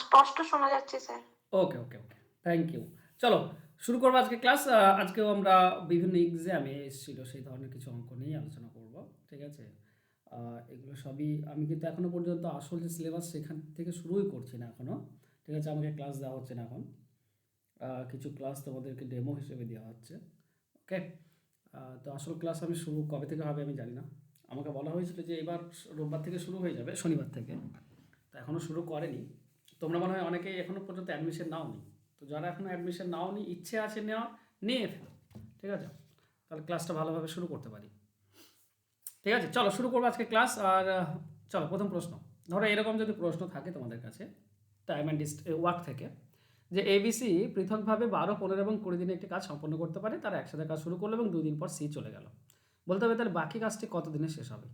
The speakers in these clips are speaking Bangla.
স্পষ্ট শোনা যাচ্ছে sir. Okay, okay, okay. Thank you. চলো শুরু করবো আজকে ক্লাস। আজকেও আমরা বিভিন্ন এক্সামে এসেছিল সেই ধরনের কিছু অঙ্ক নিয়েই আলোচনা করব। ঠিক আছে? আ এগুলো সবই আমি কিন্তু এখনো পর্যন্ত আসল যে সিলেবাস সেখান থেকে শুরুই করছি না এখনো। ঠিক আছে? আমাকে ক্লাস দেওয়া হচ্ছে না এখন। কিছু ক্লাস তোমাদেরকে ডেমো হিসেবে দেওয়া হচ্ছে। ওকে? তো আসল ক্লাস আমি শুরু কবে থেকে হবে আমি জানি না। আমাকে বলা হয়েছিল যে এবার রোববার থেকে শুরু হয়ে যাবে, শনিবার থেকে। তো এখনও শুরু করেনি। তোমরা মনে হয় অনেকেই এখনও পর্যন্ত অ্যাডমিশন নাওনি। তো যারা এখনও অ্যাডমিশন নাওনি, ইচ্ছে আছে নেওয়া, নিয়ে ফেলো। ঠিক আছে? তাহলে ক্লাসটা ভালোভাবে শুরু করতে পারি। ঠিক আছে? চলো শুরু করবো আজকে ক্লাস। আর চলো প্রথম প্রশ্ন। ধরো এরকম যদি প্রশ্ন থাকে তোমাদের কাছে টাইম অ্যান্ড ওয়ার্ক থেকে, যে এবিসি পৃথকভাবে 12, 15 এবং 20 দিনে একটি কাজ সম্পন্ন করতে পারে, তারা একসাথে কাজ শুরু করলো এবং 2 দিন পর সি চলে গেল। বলতে হবে তাহলে বাকি কাজটি কত দিনে শেষ হবে।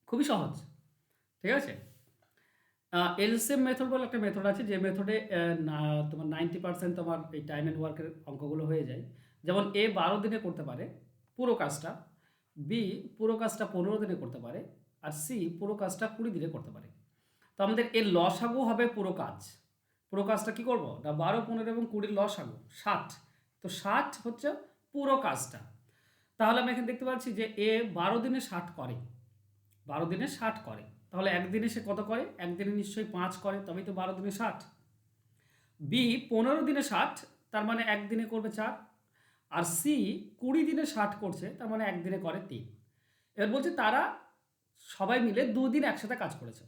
খুবই সহজ। ঠিক আছে? এলসিএম মেথড বলে একটা মেথড আছে, যে মেথডে তোমার 90% তোমার এই টাইম অ্যান্ড ওয়ার্কের অঙ্কগুলো হয়ে যায়। যেমন এ 12 দিনে করতে পারে পুরো কাজটা, বি পুরো কাজটা 15 দিনে করতে পারে, আর সি পুরো কাজটা 20 দিনে করতে পারে। তো আমাদের এর লসাগু হবে পুরো কাজ। পুরো কাজটা কি করব না, 12, 15 এবং 20 লসাগু 60। তো 60 হচ্ছে পুরো কাজটা। তাহলে আমি এখানে দেখতে পাচ্ছি যে এ 12 দিনে 60 করে, 12 দিনে 60 করে। তাহলে একদিনে সে কত করে? একদিনে নিশ্চয়ই 5 করে, তবেই তো 12 দিনে 60। বি 15 দিনে 60, তার মানে একদিনে করবে 4। আর সি 20 দিনে 60 করছে, তার মানে একদিনে করে 3। এবার বলছে তারা সবাই মিলে 2 দিন একসাথে কাজ করেছে।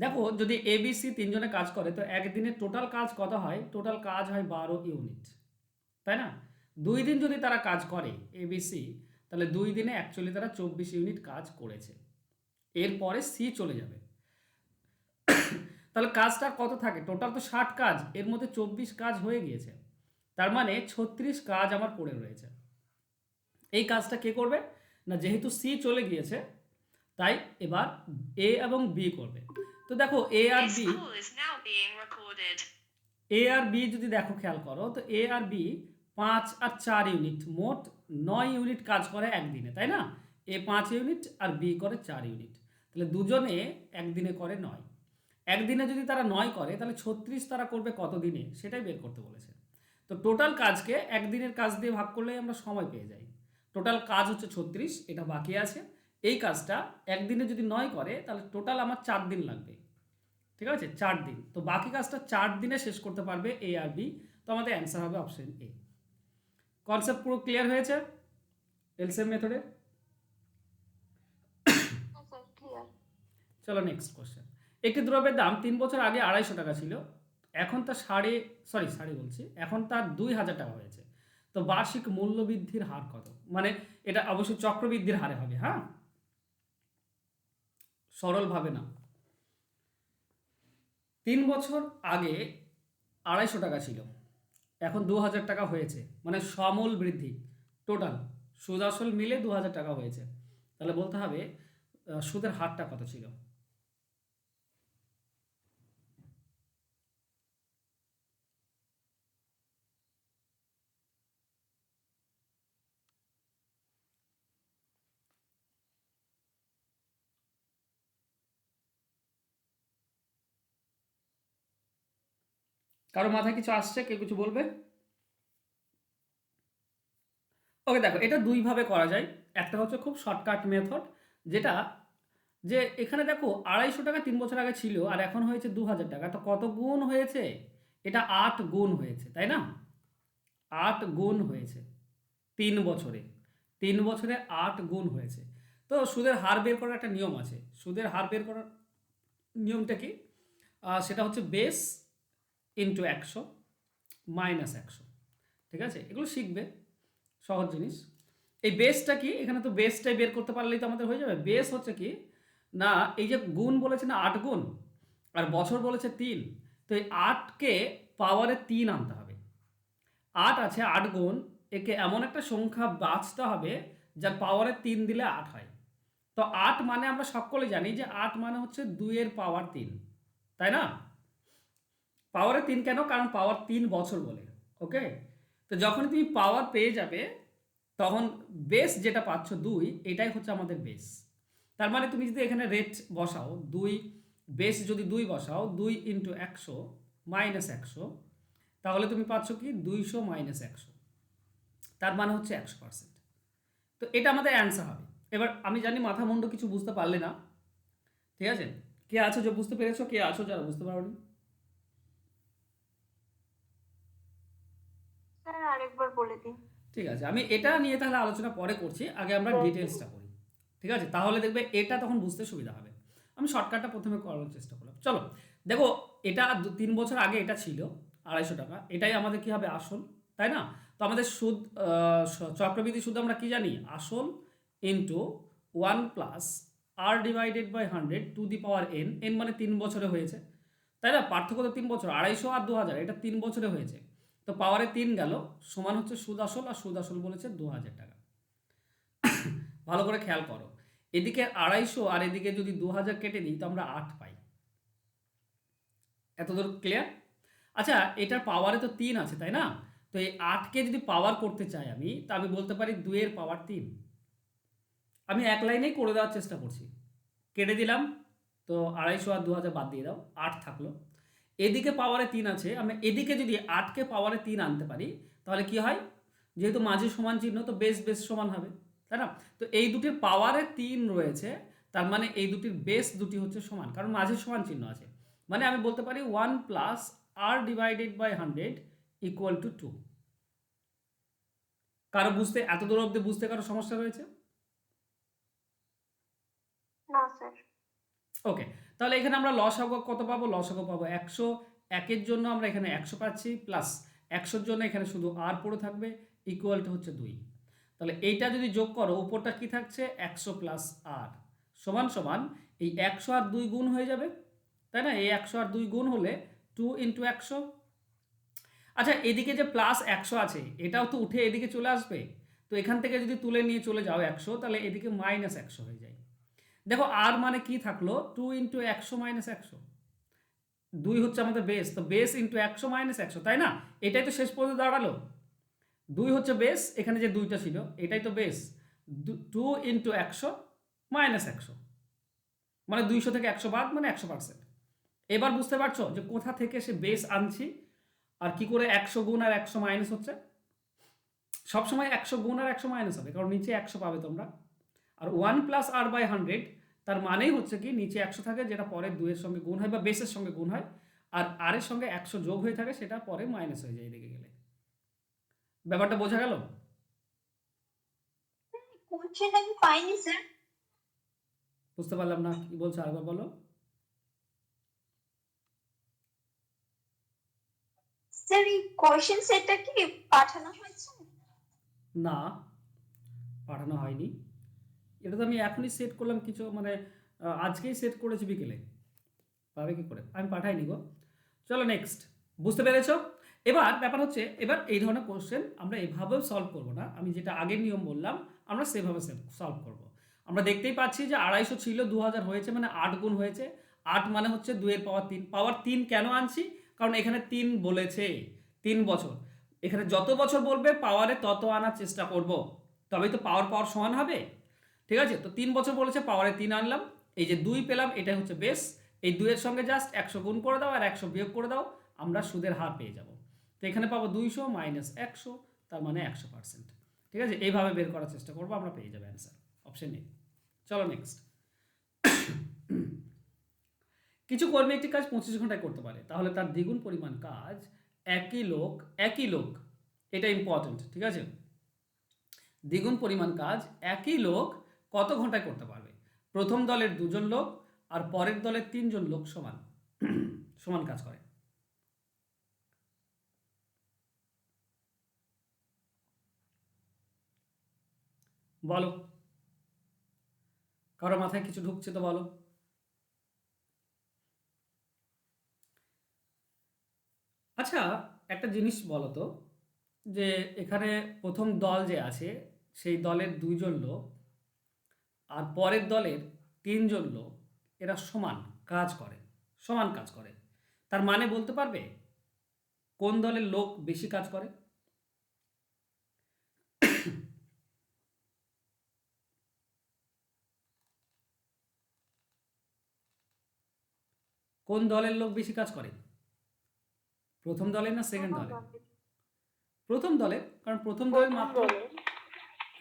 দেখো যদি এ বি সি তিনজনে কাজ করে, তো একদিনে টোটাল কাজ কত হয়? টোটাল কাজ হয় 12 ইউনিট, তাই না? 2 দিন যদি তারা কাজ করে এবিসি, তাহলে 2 দিনে অ্যাকচুয়ালি তারা 24 ইউনিট কাজ করেছে। এরপরে সি চলে যাবে। তাহলে কাজটা কত থাকে? টোটাল তো 60 কাজ, এর মধ্যে 24 কাজ হয়ে গিয়েছে, তার মানে 36 কাজ আমার পড়ে রয়েছে। এই কাজটা কে করবে না, যেহেতু সি চলে গিয়েছে তাই এবার এ এবং বি করবে। তো দেখো এ আর বি যদি দেখো খেয়াল করো, তো এ আর বি 5 আর 4 ইউনিট, মোট 9 ইউনিট কাজ করে একদিনে, তাই না? এ 5 ইউনিট আর বি করে 4 ইউনিট। তাহলে দুজনে একদিনে করে 9। একদিনে যদি তারা 9 করে, তাহলে 36 তারা করবে কত দিনে, সেটাই বের করতে বলেছে। তো টোটাল কাজকে একদিনের কাজ দিয়ে ভাগ করলেই আমরা সময় পেয়ে যাই। টোটাল কাজ হচ্ছে 36, এটা বাকি আছে। এই কাজটা একদিনে যদি 9 করে, তাহলে টোটাল আমার 4 দিন লাগবে। ঠিক আছে? 4 দিন। তো বাকি কাজটা 4 দিনে শেষ করতে পারবে এ আর বি। তো আমাদের অ্যান্সার হবে অপশন এ। কনসেপ্ট পুরো ক্লিয়ার হয়েছে এলসিএম মেথডে? হ্যাঁ স্যার, ক্লিয়ার। চলো নেক্সট কোশ্চেন। একটি দ্রব্যের দাম 3 বছর আগে 250 টাকা ছিল, এখন তার সাড়ে বলছি, এখন তার 2000 টাকা হয়েছে। তো বার্ষিক মূল্য বৃদ্ধির হার কত? মানে এটা অবশ্যই চক্রবৃদ্ধির হারে হবে, হ্যাঁ, সরলভাবে না। 3 বছর আগে 250 টাকা ছিল, এখন 2000 টাকা হয়েছে, মানে সমূল বৃদ্ধি। টোটাল সুদ আসল মিলে 2000 টাকা হয়েছে। তাহলে বলতে হবে সুদের হারটা কত ছিল। কারো মাথায় কিছু আসছে? কেউ কিছু বলবে? ওকে, দেখো এটা দুইভাবে করা যায়। একটা হচ্ছে খুব শর্টকাট মেথড, যেটা যে এখানে দেখো 250 টাকা 3 বছর আগে ছিল আর এখন হয়েছে 2000 টাকা, তো কত গুণ হয়েছে? এটা 8 গুণ হয়েছে, তাই না? 8 গুণ হয়েছে 3 বছরে। 3 বছরে 8 গুণ হয়েছে। তো সুদের হার বের করার একটা নিয়ম আছে। সুদের হার বের করার নিয়মটা কি? সেটা হচ্ছে বেস ইন্টু 100 মাইনাস 100। ঠিক আছে? এগুলো শিখবে, সহজ জিনিস। এই বেসটা কি? এখানে তো বেসটাই বের করতে পারলেই তো আমাদের হয়ে যাবে। বেস হচ্ছে কি না, এই যে গুণ বলেছে না 8 গুণ, আর বছর বলেছে 3, তো এই 8কে পাওয়ারে 3 আনতে হবে। 8 আছে, 8 গুণ, একে এমন একটা সংখ্যা বাঁচতে হবে যার পাওয়ারে 3 দিলে 8 হয়। তো 8 মানে আমরা সকলে জানি যে 8 মানে হচ্ছে 2 এর পাওয়ার 3, তাই না? পাওয়ারে 3 কেন? কারণ পাওয়ার 3 বছর বলে। ওকে, তো যখন তুমি পাওয়ার পেয়ে যাবে তখন বেস যেটা পাচ্ছ 2, এটাই হচ্ছে আমাদের বেস। তার মানে তুমি যদি এখানে রেট বসাও 2, বেস যদি 2 বসাও 2 ইন্টু 100 মাইনাস 100, তাহলে তুমি পাচ্ছ কি 200 মাইনাস 100, তার মানে হচ্ছে 100%। তো এটা আমাদের অ্যান্সার হবে। এবার আমি জানি মাথা মুন্ডু কিছু বুঝতে পারলে না, ঠিক আছে? কে আছো যে বুঝতে পেরেছো, কে আছো যারা বুঝতে পারোনি? স্যার আরেকবার বলে দিন। ঠিক আছে, আমি এটা নিয়ে তাহলে আলোচনা পরে করছি, আগে আমরা ডিটেলসটা করি। ঠিক আছে, তাহলে দেখবে এটা তখন বুঝতে সুবিধা হবে। আমি শর্টকাটটা প্রথমে করার চেষ্টা করলাম। চলো দেখো, এটা 3 বছর আগে এটা ছিল 250 টাকা, এটাই আমাদের কি হবে? আসল, তাই না? তো আমাদের সুদ, চক্রবৃদ্ধি সুদ আমরা কি জানি? আসল into 1 plus r divided by 100 to the power n. N মানে 3 বছরে হয়েছে, তাই না? পার্থক্য তো 3 বছর, 250 আর 2000, এটা 3 বছরে হয়েছে। তো পাওয়ারে 3 গেল, সমান হচ্ছে সুদ আসল, আর সুদ আসল বলেছে 2000 টাকা। ভালো করে খেয়াল করো, এদিকে 250 আর এদিকে যদি 2000 কেটে দিই তো আমরা 8 পাই। এতদূর ক্লিয়ার? আচ্ছা, এটার পাওয়ারে তো 3 আছে, তাই না? তো এই 8কে যদি পাওয়ার করতে চাই আমি, তা আমি বলতে পারি 2 এর পাওয়ার 3। আমি এক লাইনেই করে দেওয়ার চেষ্টা করছি। কেটে দিলাম, তো 250 আর 2000 বাদ দিয়ে দাও, 8 থাকলো। এদিকে পাওয়ারে 3 আছে, আমি এদিকে যদি 8কে পাওয়ারে 3 আনতে পারি তাহলে কি হয়? যেহেতু মাঝে সমান চিহ্ন, তো বেস বেস সমান হবে, তাই না? তো এই দুটির পাওয়ারে 3 রয়েছে, তার মানে এই দুটির বেস দুটি হচ্ছে সমান, কারণ মাঝে সমান চিহ্ন আছে। মানে আমি বলতে পারি 1 plus r divided by 100 equal to 2। কারো বুঝতে, এত দূর অব্দি বুঝতে কারো সমস্যা রয়েছে? না স্যার। ওকে, তাহলে এখানে আমরা লসাগু কত পাবো? লসাগু পাবো 100। একের জন্য আমরা এখানে 100 পাচ্ছি, প্লাস 100-র জন্য এখানে শুধু আর পড়ে থাকবে, ইকুয়াল টু হচ্ছে 2। তাহলে এইটা যদি যোগ করো, উপরটা কি থাকছে? 100 প্লাস আর সমান সমান এই 100 আর 2 গুণ হয়ে যাবে, তাই না? এই 100 আর 2 গুণ হলে 2 ইন্টু 100। আচ্ছা, এদিকে যে প্লাস 100 আছে এটাও তো উঠে এদিকে চলে আসবে। তো এখান থেকে যদি তুলে নিয়ে চলে যাও 100, তাহলে এদিকে মাইনাস 100 হয়ে যায়। দেখো আর মানে কি থাকলো? 2 ইন্টু 100 মাইনাস 100। 2 হচ্ছে আমাদের বেস, তো বেস ইন্টু 100 মাইনাস 100, তাই না? এটাই তো শেষ পর্যন্ত দাঁড়ালো। 2 হচ্ছে বেস, এখানে যে 2টা ছিল এটাই তো বেস। 2 ইন্টু 100 মাইনাস 100, মানে 200 থেকে 100 বাদ, মানে 100%। এবার বুঝতে পারছো যে কোথা থেকে সে বেস আনছি আর কি করে 100 গুণ আর 100 মাইনাস হচ্ছে। সবসময় 100 গুণ আর 100 মাইনাস হবে, কারণ নিচে 100 পাবে তোমরা। আর 1 প্লাস আর বাই 100, তার মানেই হচ্ছে কি নিচে 100 থাকে, যেটা পরে 2 এর সঙ্গে গুণ হয় বা বেসের সঙ্গে গুণ হয়, আর আর এর সঙ্গে 100 যোগ হয়ে থাকে, সেটা পরে মাইনাস হয়ে যায় এদিকে গেলে। ব্যাপারটা বোঝা গেল? কোশ্চেন আমি পাইনি স্যার। বুঝতে পারলাম না, কি বলছো আরেকবার বলো। স্যার এই কোশ্চেন সেটটা কি পাঠানো হয়েছে? না, পাঠানো হয়নি। এটা তো আমি এখনই সেট করলাম, কিছু মানে আজকেই সেট করেছি বিকেলে, পাবে কি করে? আমি পাঠাইনি গো। চলো নেক্সট। বুঝতে পেরেছো? এবার ব্যাপার হচ্ছে, এবার এই ধরনের কোশ্চেন আমরা এভাবেও সলভ করবো না, আমি যেটা আগের নিয়ম বললাম আমরা সেভাবে সলভ করব। আমরা দেখতেই পাচ্ছি যে 250 ছিল, 2000 হয়েছে, মানে 8 গুণ হয়েছে। 8 মানে হচ্ছে 2 এর পাওয়ার 3। পাওয়ার 3 কেন আনছি? কারণ এখানে 3 বলেছে, 3 বছর। এখানে যত বছর বলবে পাওয়ারে তত আনার চেষ্টা করব, তবেই তো পাওয়ার পাওয়ার সমান হবে। ঠিক আছে, তো 3 বছর বলেছে, পাওয়ারে 3 আনলাম, এই যে 2 পেলাম, এটাই হচ্ছে বেস। এই 2 এর সঙ্গে জাস্ট 100 গুণ করে দাও আর 100 বিয়োগ করে দাও, আমরা সুদের হার পেয়ে যাব। তো এখানে পাবো 200 মাইনাস 100, তার মানে 100%। ঠিক আছে, এইভাবে বের করার চেষ্টা করবো, আমরা পেয়ে যাবো অ্যান্সার, অপশন এ। চলো নেক্সট। কিছু কর্মী একটি কাজ 25 ঘন্টায় করতে পারে, তাহলে তার দ্বিগুণ পরিমাণ কাজ একই লোক, এটা ইম্পর্টেন্ট, ঠিক আছে? দ্বিগুণ পরিমাণ কাজ একই লোক কত ঘন্টায় করতে পারবে? প্রথম দলের 2 জন লোক আর পরের দলের 3 জন লোক সমান সমান কাজ করে। বলো, কারো মাথায় কিছু ঢুকছে তো বলো। আচ্ছা, একটা জিনিস বলো তো, যে এখানে প্রথম দল যে আছে সেই দলের 2 জন লোক আর পরের দলের 3 জন লোক, এরা সমান কাজ করে, সমান কাজ করে, তার মানে বলতে পারবে কোন দলের লোক বেশি কাজ করে? কোন দলের লোক বেশি কাজ করে? প্রথম দলের না সেকেন্ড প্রথম দলের? দলের। প্রথম দলের, কারণ প্রথম দলের প্রথম মাত্র, দলের।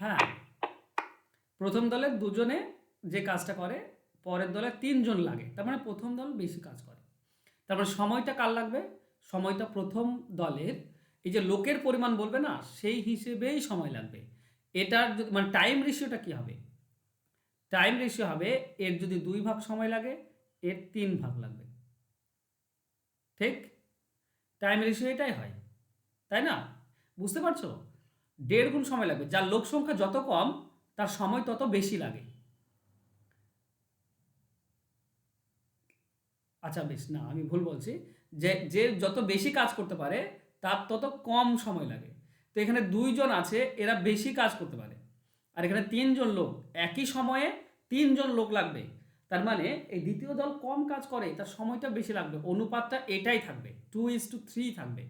হ্যাঁ, প্রথম দলের দুজনে যে কাজটা করে, পরের দলে তিনজন লাগে, তার মানে প্রথম দল বেশি কাজ করে। তারপরে সময়টা কার লাগবে? সময়টা প্রথম দলের, এই যে লোকের পরিমাণ বলবে না, সেই হিসেবেই সময় লাগবে। এটার মানে টাইম রেশিওটা কি হবে? টাইম রেশিও হবে এর যদি 2 ভাগ সময় লাগে, এর 3 ভাগ লাগবে। ঠিক? টাইম রেশিও এটাই হয়, তাই না? বুঝতে পারছো? 1.5 গুণ সময় লাগবে। যার লোক সংখ্যা যত কম, তার সময় তত বেশি লাগে। আচ্ছা বেশ, না আমি ভুল বলছি, যে যে যত বেশি কাজ করতে পারে তার তত কম সময় লাগে। তো এখানে 2 জন আছে, এরা বেশি কাজ করতে পারে, আর এখানে 3 জন লোক, একই সময়ে 3 জন লোক লাগবে। তার মানে এই দ্বিতীয় দল কম কাজ করে, তার সময়টা বেশি লাগবে, অনুপাতটা এটাই থাকবে, 2:3 থাকবে।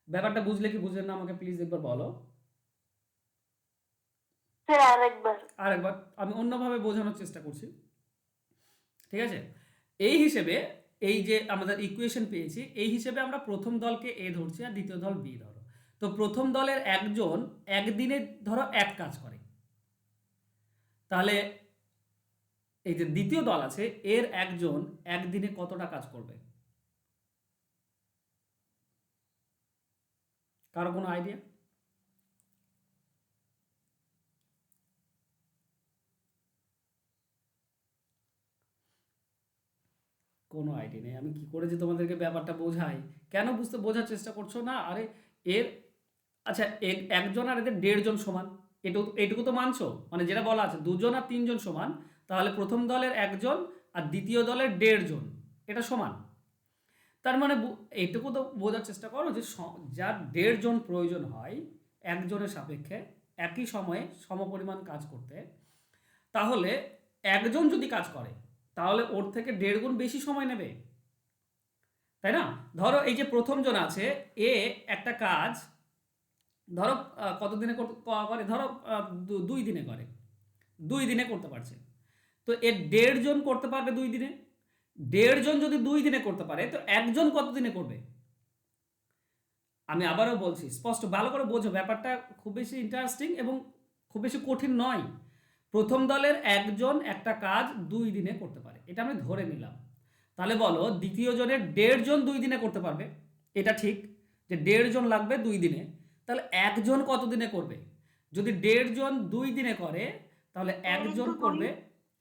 ব্যাপারটা বুঝলে কি বুঝলেন না আমাকে প্লিজ একবার বলো। স্যার আরেকবার। আর একবার আমি অন্যভাবে বোঝানোর চেষ্টা করছি, ঠিক আছে? এই হিসেবে, এই যে আমাদের ইকুয়েশন পেয়েছি, এই হিসেবে আমরা প্রথম দলকে এ ধরছি আর দ্বিতীয় দল বি ধরো। তো প্রথম দলের একজন একদিনে ধরো এক কাজ করে, তাহলে এই যে দ্বিতীয় দল আছে, এর একজন একদিনে কতটা কাজ করবে? কারো কোনো আইডিয়া? কোনো আইডিয়া নেই। আমি কি করে যে তোমাদেরকে ব্যাপারটা বোঝাই, কেন বোঝার চেষ্টা করছো না? আরে এর, আচ্ছা একজন আর এদের 1.5 জন সমান, এটুকু তো মানছো? মানে যেটা বলা আছে 2 জন আর 3 জন সমান, তাহলে প্রথম দলের একজন আর দ্বিতীয় দলের 1.5 জন, এটা সমান। তার মানে এইটুকু তো বোঝার চেষ্টা করো যে যার 1.5 জন প্রয়োজন হয় একজনের সাপেক্ষে একই সময়ে সমপরিমাণ কাজ করতে, তাহলে একজন যদি কাজ করে তাহলে ওর থেকে 1.5 গুণ বেশি সময় নেবে, তাই না? ধরো এই যে প্রথম জন আছে, এ একটা কাজ ধরো কতদিনে করে, ধরো 2 দিনে করে, 2 দিনে করতে পারছে। তো এর 1.5 জন করতে পারবে 2 দিনে। 1.5 জন যদি 2 দিনে করতে পারে, তো একজন কত দিনে করবে? আমি আবারও বলছি, স্পষ্ট ভালো করে বোঝো, ব্যাপারটা খুব বেশি ইন্টারেস্টিং এবং খুব বেশি কঠিন নয়। প্রথম দলের একজন একটা কাজ 2 দিনে করতে পারে, এটা আমি ধরে নিলাম। তাহলে বলো দ্বিতীয় জনের 1.5 জন 2 দিনে করতে পারবে, এটা ঠিক, যে 1.5 জন লাগবে 2 দিনে। তাহলে একজন কত দিনে করবে? যদি 1.5 জন 2 দিনে করে, তাহলে 1 into 2।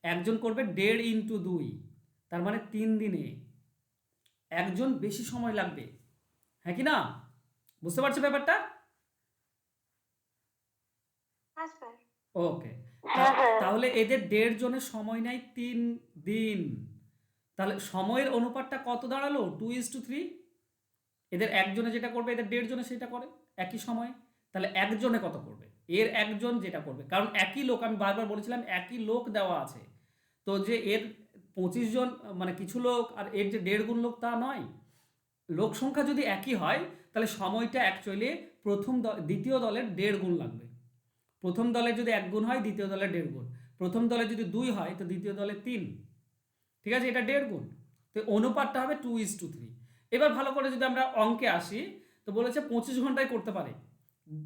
একজন করবে 1.5 × 2, তার মানে 3 দিনে। একজন বেশি সময় লাগবে, হ্যাঁ কি না? বুঝতে পারছো ব্যাপারটা? হ্যাঁ স্যার। ওকে। হ্যাঁ হ্যাঁ। তাহলে এদের 1.5 জনের সময় নেয় 3 দিন। তাহলে সময়ের অনুপাতটা কত দাঁড়ালো? 2:3। এদের একজনে যেটা করবে এদের 1.5 জনে সেটা করে একই সময়ে, তাহলে একজনে কত করবে? এর একজন যেটা করবে, কারণ একই লোক, আমি বারবার বলেছিলাম একই লোক দেওয়া আছে, তো যে এর 25 জন মানে কিছু লোক আর এর যে 1.5 গুণ লোক তা নয়। লোক সংখ্যা যদি একই হয়, তাহলে সময়টা অ্যাকচুয়ালি দ্বিতীয় দলের 1.5 গুণ লাগবে। প্রথম দলের যদি 1 গুণ হয়, দ্বিতীয় দলের 1.5 গুণ। প্রথম দলে যদি 2 হয়, তো দ্বিতীয় দলের 3। ঠিক আছে, এটা 1.5 গুণ। তো অনুপাতটা হবে 2:3। এবার ভালো করে যদি আমরা অঙ্কে আসি, তো বলেছে 25 ঘন্টায় করতে পারে,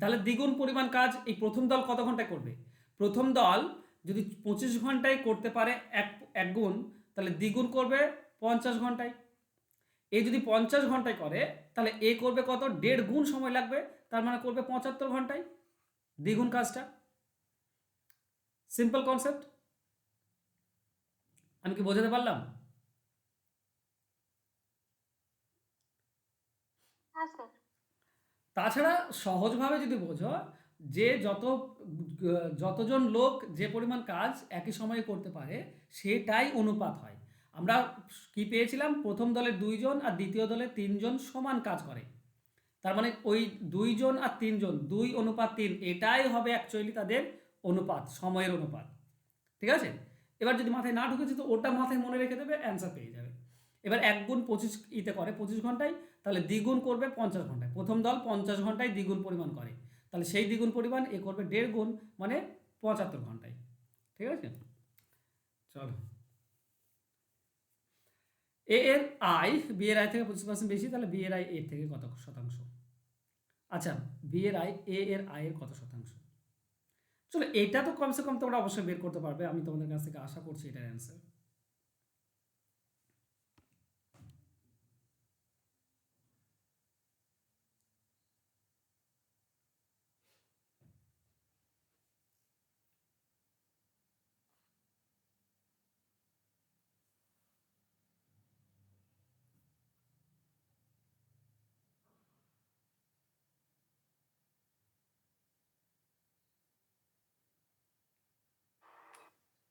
তাহলে দ্বিগুণ পরিমাণ কাজ এই প্রথম দল কত ঘন্টায় করবে? প্রথম দল যদি 25 ঘন্টায় করতে পারে এক এক গুণ, তাহলে দ্বিগুণ করবে 50 ঘন্টায়। এ যদি 50 ঘন্টায় করে, তাহলে এ করবে কত? 1.5 গুণ সময় লাগবে, তার মানে করবে 75 ঘন্টায়, দ্বিগুণ কাজটা। Simple concept. আমি কি বোঝাতে পারলাম? হ্যাঁ স্যার। তাছাড়া সহজভাবে যদি বোঝো, যে যতজন লোক যে পরিমাণ কাজ একই সময়ে করতে পারে, সেটাই অনুপাত হয়। আমরা কি পেয়েছিলাম? প্রথম দলের 2 জন আর দ্বিতীয় দলের 3 জন সমান কাজ করে, তার মানে ওই 2 জন আর 3 জন 2:3, এটাই হবে অ্যাকচুয়ালি তাদের অনুপাত, সময়ের অনুপাত। ঠিক আছে? এবার যদি মাথায় না ঢুকেছে, তো ওটা মাথায় মনে রেখে দেবে, অ্যান্সার পেয়ে যাবে। এবার 1 গুণ 25 করে 25 ঘন্টায়, তাহলে দ্বিগুণ করবে 50 ঘন্টায়। প্রথম দল 50 ঘন্টায় দ্বিগুণ পরিমাণ করে, তাহলে সেই দ্বিগুণ পরিমাণ এ করবে 1.5 গুণ, মানে 75 ঘন্টায়। ঠিক আছে, চলো। এ এর আয় বি এর আয় থেকে 25% বেশি, তাহলে বি এর আয় এর থেকে কত শতাংশ? আচ্ছা, বি এর আয় এ এর আয়ের কত শতাংশ? চলো, এটা তো কমসে কম তোমরা অবশ্যই বের করতে পারবে, আমি তোমাদের কাছ থেকে আশা করছি এটার অ্যান্সার।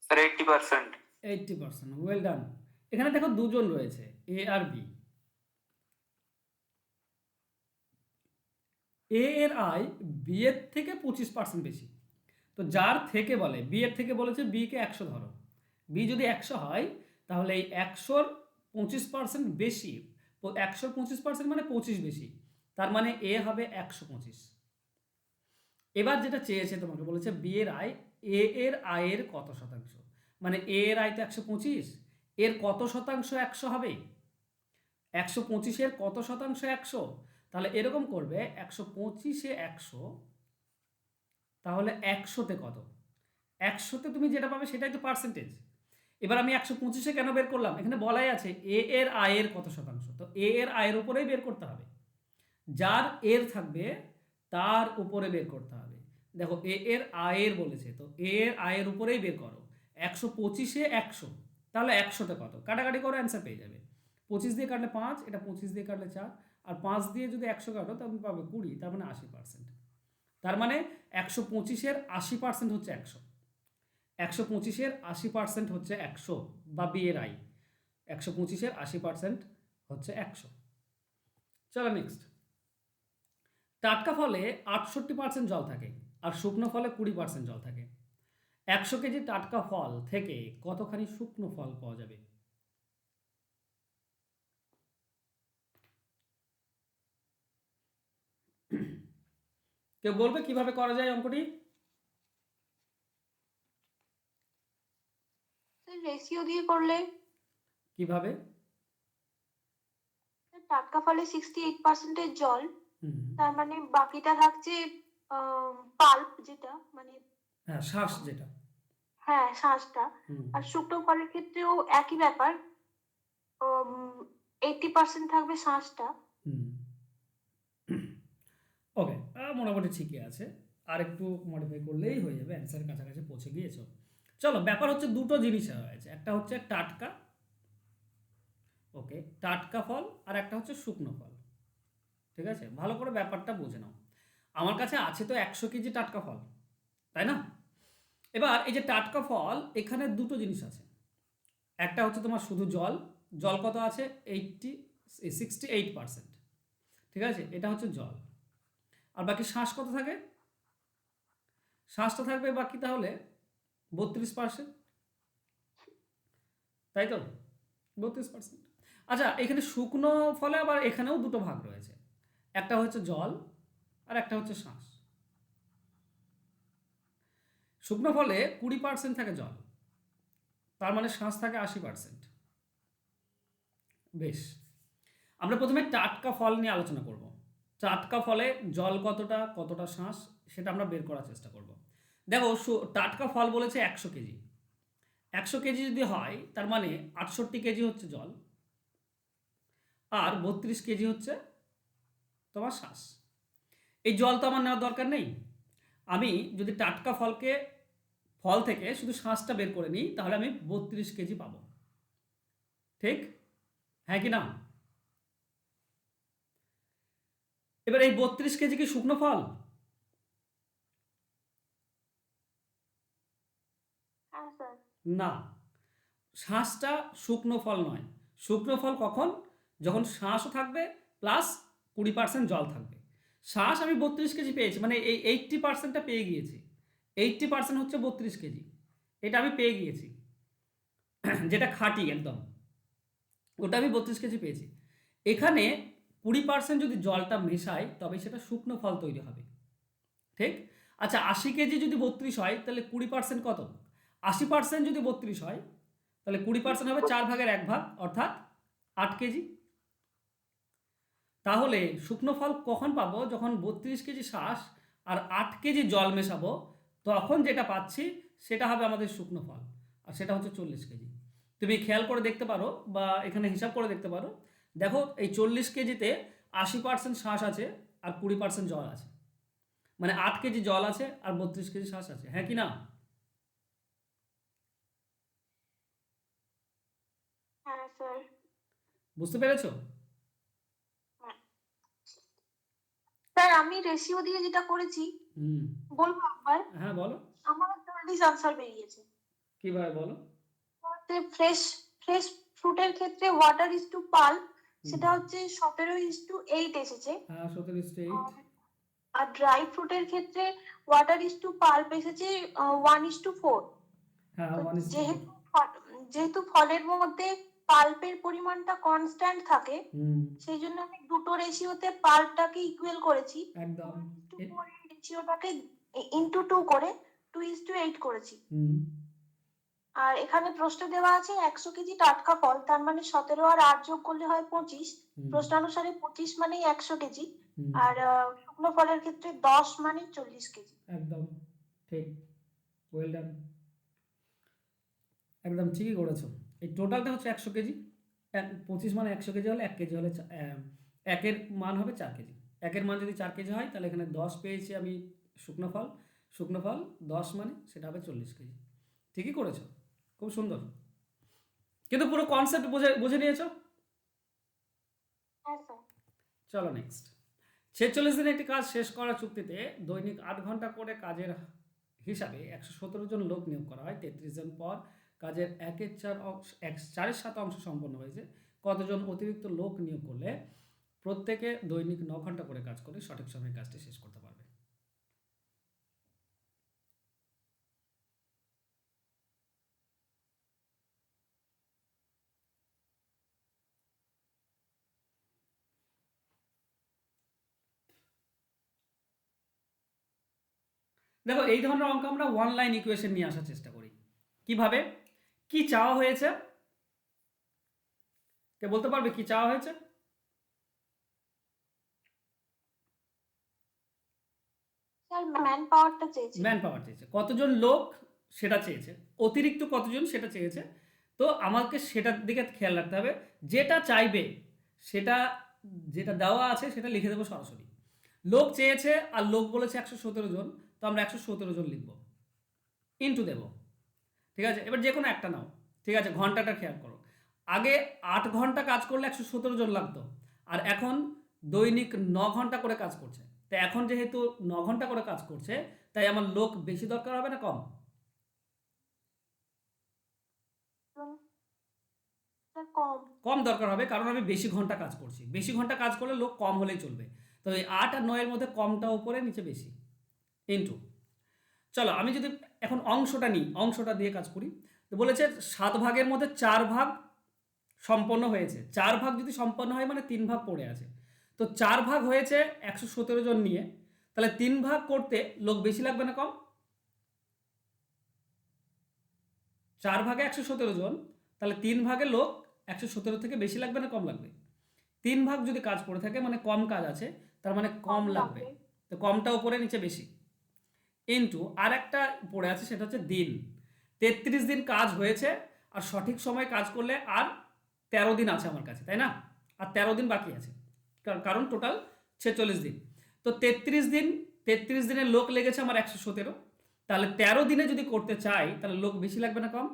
স্যার 80%। 80%, well done. এখানে দেখো দুজন রয়েছে, এ আর বি। এ এর আয় বি এর থেকে 25% বেশি। তো যার থেকে বলে, বি এর থেকে বলেছে বি কে 100 ধরো, বি যদি 100 হয় তাহলে এই 100-র 25% বেশি, 100-র 25% মানে 25 বেশি, তার মানে এ হবে 125। এবার যেটা চেয়েছে তোমাকে বলেছে বি এর আয় এ এর আয়ের কত শতাংশ, মানে এ এর আয় তো 125, এর কত শতাংশ 100 হবে? 125-এর কত শতাংশ 100? তাহলে এরকম করবে 125-এ 100, তাহলে 100-তে কত? 100-তে তুমি যেটা পাবে সেটাই তো পার্সেন্টেজ। এবার আমি 125-এ কেন বের করলাম? এখানে বলাই আছে এ এর আয়ের কত শতাংশ, তো এ এর আয়ের উপরেই বের করতে হবে, যার এর থাকবে তার উপরে বের করতে হবে। দেখো এ এর আয়ের বলেছে, তো এ এর আয়ের উপরেই বের করো। 125-এ 100, তাহলে 100-তে কত? কাটাকাটি করো, অ্যান্সার পেয়ে যাবে। 25 দিয়ে কাটলে 5, এটা 25 দিয়ে কাটলে 4, আর 5 দিয়ে যদি 100 কাটো তাহলে পাবে 20, তার মানে 80%। তার মানে 125-এর 80% হচ্ছে 100। 125-এর 80% হচ্ছে 100, বা বি এর আই 125-এর 80% হচ্ছে 100। চলো নেক্সট। টাটকা ফলে 68% জল থাকে আর শুকনো ফলে 20% জল থাকে। 100 কেজি টাটকা ফল থেকে কতখানি শুকনো ফল পাওয়া যাবে? কেউ বলবে কিভাবে করা যায় অঙ্কটি? রেশিও দিয়ে করলে কিভাবে? টাটকা ফলে 68% জল, হুম, তার মানে বাকিটা থাকছে পাল্প, যেটা মানে হ্যাঁ, শ্বাস যেটা। হ্যাঁ শাঁসটা। হুম, আর শুকনো ফলের ক্ষেত্রেও একই ব্যাপার, 80% থাকবে শাঁসটা। হুম, ওকে, মোটামুটি ঠিকই আছে, আর একটু মডিফাই করলেই হয়ে যাবে, অ্যান্সারের কাছাকাছি পৌঁছে গিয়েছো। চলো, ব্যাপার হচ্ছে দুটো জিনিস হয়েছে, একটা হচ্ছে টাটকা, ওকে, টাটকা ফল, আর একটা হচ্ছে শুকনো ফল। ঠিক আছে, ভালো করে ব্যাপারটা বুঝে নাও। আমার কাছে আছে তো 100 কেজি টাটকা ফল, তাই না? এবার এই যে টাটকা ফল, এখানে দুটো জিনিস আছে, একটা হচ্ছে তোমার শুধু জল, জল কত আছে? 68%। ঠিক আছে, এটা হচ্ছে জল। আর বাকি শ্বাস কত থাকে? শ্বাসটা থাকবে বাকি তাহলে 32%, তাই তো? 32%। আচ্ছা, এখানে শুকনো ফলে আবার এখানেও দুটো ভাগ রয়েছে, একটা হচ্ছে জল আর একটা হচ্ছে শ্বাস। শুকনো ফলে 20% থাকে জল, তার মানে শ্বাস থাকে 80%। বেশ, আমরা প্রথমে টাটকা ফল নিয়ে আলোচনা করব। টাটকা ফলে জল কতটা, কতটা শ্বাস, সেটা আমরা বের করার চেষ্টা করব। দেখো, টাটকা ফল বলেছে 100 কেজি। 100 কেজি যদি হয় তার মানে 68 কেজি হচ্ছে জল, আর 32 কেজি হচ্ছে তোমার শ্বাস। এই জল তো আমার নেওয়ার দরকার নেই, আমি যদি টাটকা ফল থেকে শুধু শ্বাসটা বের করে নিই তাহলে আমি 32 কেজি পাবো। ঠিক, হ্যাঁ কি না? এবার এই 32 কেজি কি শুকনো ফল? হ্যাঁ স্যার। না, শ্বাসটা শুকনো ফল নয়। শুকনো ফল কখন? যখন শ্বাসও থাকবে প্লাস 20% জল থাকবে। শ্বাস আমি 32 কেজি পেয়েছি, মানে এই 80%টা পেয়ে গিয়েছি। 80% হচ্ছে 32 কেজি, এটা আমি পেয়ে গিয়েছি, যেটা খাঁটি একদম, ওটা আমি 32 কেজি পেয়েছি। এখানে 20% যদি জলটা মেশাই তবে সেটা শুকনো ফল তৈরি হবে, ঠিক? আচ্ছা 80 কেজি যদি 32 হয় তাহলে 20% কত? 80% যদি 32 হয় তাহলে 20% হবে 4/1 অর্থাৎ 8 কেজি। তাহলে শুকনো ফল কখন পাবো? যখন 32 কেজি শ্বাস আর 8 কেজি জল মেশাবো, তখন যেটা পাচ্ছি সেটা হবে আমাদের শুকনো ফল, আর সেটা হচ্ছে 40 কেজি। তুমি খেয়াল করে দেখতে পারো বা এখানে হিসাব করে দেখতে পারো, দেখো এই 40 কেজিতে 80% শ্বাস আছে আর 20% জল আছে, মানে 8 কেজি জল আছে আর 32 কেজি শ্বাস আছে, হ্যাঁ কি না? হ্যাঁ স্যার। বুঝতে পেরেছো? স্যার আমি রেশিও দিয়ে যেটা করেছি হুম। বলবো একবার? হ্যাঁ বলো। আমার জলদিস আনসার বেরিয়েছে। কিভাবে বলো? ফ্রেশ ফ্রেশ ফ্রুটের ক্ষেত্রে ওয়াটার ইজ টু পাল্প, হুম। সেটা হচ্ছে 17:8 এসেছে। হ্যাঁ 17:8। আর ড্রাই ফ্রুটের ক্ষেত্রে ওয়াটার ইজ টু পাল্প এসেছে 1:4। হ্যাঁ তো 1:4। যেহেতু ফলের মধ্যে পাল্পের পরিমাণটা কনস্ট্যান্ট থাকে, হুম। সেই জন্য আমি দুটো রেশিওতে পাল্পটাকে ইকুয়াল করেছি। একদম। 1:4 এই রেশিওটাকে ইন্টু 2 করে 2:8 করেছি। হুম। আর এখানে প্রশ্ন দেওয়া আছে 100 কেজি টাটকা ফল, তার মানে 17 আর 8 যোগ করলে হয় 25। হুম। প্রশ্নানুসারে 25 মানেই 100 কেজি। হুম। আর শুকনো ফলের ক্ষেত্রে 10 মানে 40 কেজি। একদম ঠিক, ওয়েল ডান, একদম ঠিকই করেছো। এই টোটালটা হচ্ছে 100 কেজি, 25 মানে 100 কেজি হলে 1 কেজি হলে একের মান হবে 4 কেজি। একের মান যদি 4 কেজি হয় তাহলে এখানে 10 পেয়েছি আমি শুকনো ফল, শুকনো ফল 10 মানে সেটা হবে 40 কেজি। ঠিকই করেছো, খুব সুন্দর, কিন্তু পুরো কনসেপ্ট বুঝে বুঝে নিয়েছো? হ্যাঁ স্যার। চলো নেক্সট। 46 দিনে একটি কাজ শেষ করার চুক্তিতে দৈনিক 8 ঘন্টা করে কাজের হিসাবে 117 জন লোক নিয়োগ করা হয়। 33 জন পর কাজের 1/4 অংশ সম্পন্ন হয়েছে। কতজন অতিরিক্ত লোক নিয়োগ করলে প্রত্যেকে দৈনিক 9 ঘন্টা করে কাজ করে সঠিক সময়ে কাজটি শেষ করতে পারবে? দেখো এই ধরনের অঙ্ক আমরা ওয়ান লাইন ইকুয়েশন নিয়ে আসার চেষ্টা করি। কিভাবে? কি চাওয়া হয়েছে? কে বলতে পারবে কি চাওয়া হয়েছে? স্যার ম্যান পাওয়ারটা চেয়েছি। ম্যান পাওয়ার চেয়েছে, কতজন লোক সেটা চেয়েছে, অতিরিক্ত কতজন সেটা চেয়েছে। তো আমাকে সেটার দিকে খেয়াল রাখতে হবে, যেটা চাইবে সেটা, যেটা দেওয়া আছে সেটা লিখে দেবো সরাসরি। লোক চেয়েছে আর লোক বলেছে 117 জন, তো আমরা 117 জন লিখবো, ইন্টু দেবো, ঠিক আছে? এবার যে কোনো একটা নাও, ঠিক আছে? ঘন্টাটা খেয়াল করো, আগে 8 ঘন্টা কাজ করলে 117 জন লাগতো, আর এখন দৈনিক 9 ঘন্টা করে কাজ করছে। তো এখন যেহেতু 9 ঘন্টা করে কাজ করছে, তাই আমার লোক বেশি দরকার হবে না কম? স্যার কম। কম দরকার হবে, কারণ আমি বেশি ঘন্টা কাজ করছি। বেশি ঘন্টা কাজ করলে লোক কম হলেই চলবে। তো এই 8 আর 9-এর মধ্যে কমটা উপরে, নিচে বেশি, ইন্টু। চলো আমি যদি এখন অংশটা নিই, অংশটা দিয়ে কাজ করি। তো বলেছে 7 ভাগের মধ্যে 4 ভাগ সম্পন্ন হয়েছে। 4 ভাগ যদি সম্পন্ন হয় মানে 3 ভাগ পড়ে আছে। তো 4 ভাগ হয়েছে 117 জন নিয়ে, তাহলে 3 ভাগ করতে লোক বেশি লাগবে না কম? 4 ভাগে 117 জন, তাহলে 3 ভাগে লোক 117 থেকে বেশি লাগবে না কম লাগবে? 3 ভাগ যদি কাজ পড়ে থাকে মানে কম কাজ আছে, তার মানে কম লাগবে। তো কমটা উপরে নিচে বেশি, ইন্টু আর একটা পড়ে আছে সেটা হচ্ছে দিন। 33 দিন কাজ হয়েছে, আর সঠিক সময় কাজ করলে আর 13 দিন আছে আমার কাছে, তাই না? আর 13 দিন বাকি আছে, কারণ টোটাল 46 দিন। তো 33 দিন, 33 দিনের লোক লেগেছে আমার 117, তাহলে 13 দিনে যদি করতে চাই তাহলে লোক বেশি লাগবে না কম?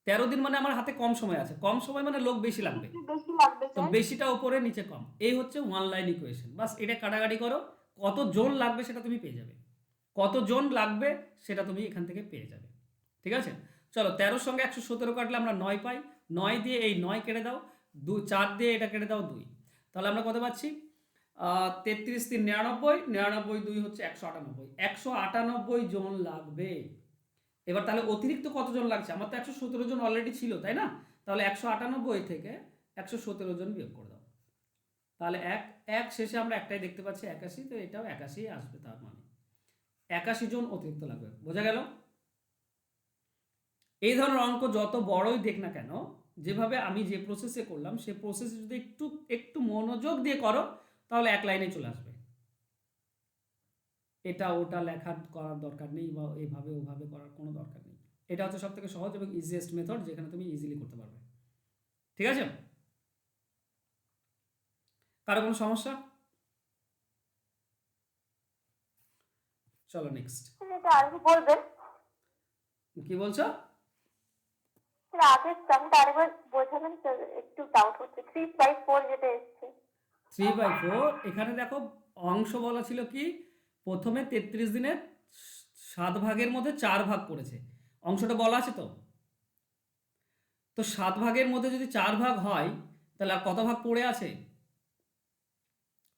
13 দিন মানে আমার হাতে কম সময় আছে, কম সময় মানে লোক বেশি লাগবে, বেশি লাগবে তো স্যার। বেশিটা উপরে নিচে কম। এই হচ্ছে ওয়ান লাইন ইকুয়েশন। বাস এটা কাটাকাটি করো, কত জন লাগবে সেটা তুমি পেয়ে যাবে, কত জন লাগবে সেটা তুমি এখান থেকে পেয়ে যাবে, ঠিক আছে? চলো 13-র সঙ্গে 117 কাটলে আমরা 9 পাই, 9 দিয়ে এই 9 কেটে দাও, 4 দিয়ে এটা কেটে দাও 2, তাহলে আমরা কত পাচ্ছি? 33 3 99, 99 2 হচ্ছে 198, 198 জন লাগবে। এবার তাহলে অতিরিক্ত কতজন লাগছে? আমার তো 117 জন অলরেডি ছিল, তাই না? তাহলে 198 থেকে 117 জন বিয়োগ করে দাও। তাহলে এক শেষে আমরা একটাই দেখতে পাচ্ছি 81, তো এটাও 81 আসবে, তার মানে 81 জন অতিরিক্ত লাগবে। বোঝা গেল? এই ধরনের অঙ্ক যত বড়ই দেখ না কেন, যেভাবে আমি যে প্রসেসে করলাম সেই প্রসেসে যদি একটু একটু মনোযোগ দিয়ে করো তাহলে এক লাইনে চলে আসবে। এটা ওটা লেখা করার দরকার নেই, বা এভাবে ওভাবে করার কোনো দরকার নেই। এটা হচ্ছে সব থেকে সহজ এবং ইজিয়েস্ট মেথড, যেখানে তুমি ইজিলি করতে পারবে। ঠিক আছে? কারো কোনো সমস্যা? চলো নেক্সট। এটা আরেকটু বলবেন? কি বলছো? সেটা আগের টার্মটা আরেকবার বোঝাবেন স্যার, একটু ডাউট হচ্ছে। 3/4 যেটা এসছে। 3/4 এখানে দেখো অংশ বলা ছিল কি, প্রথমে 33 দিনে 7 ভাগের মধ্যে 4 ভাগ করেছে, অংশটা বলা আছে তো। তো 7 ভাগের মধ্যে যদি 4 ভাগ হয় তাহলে আর কত ভাগ পড়ে আছে?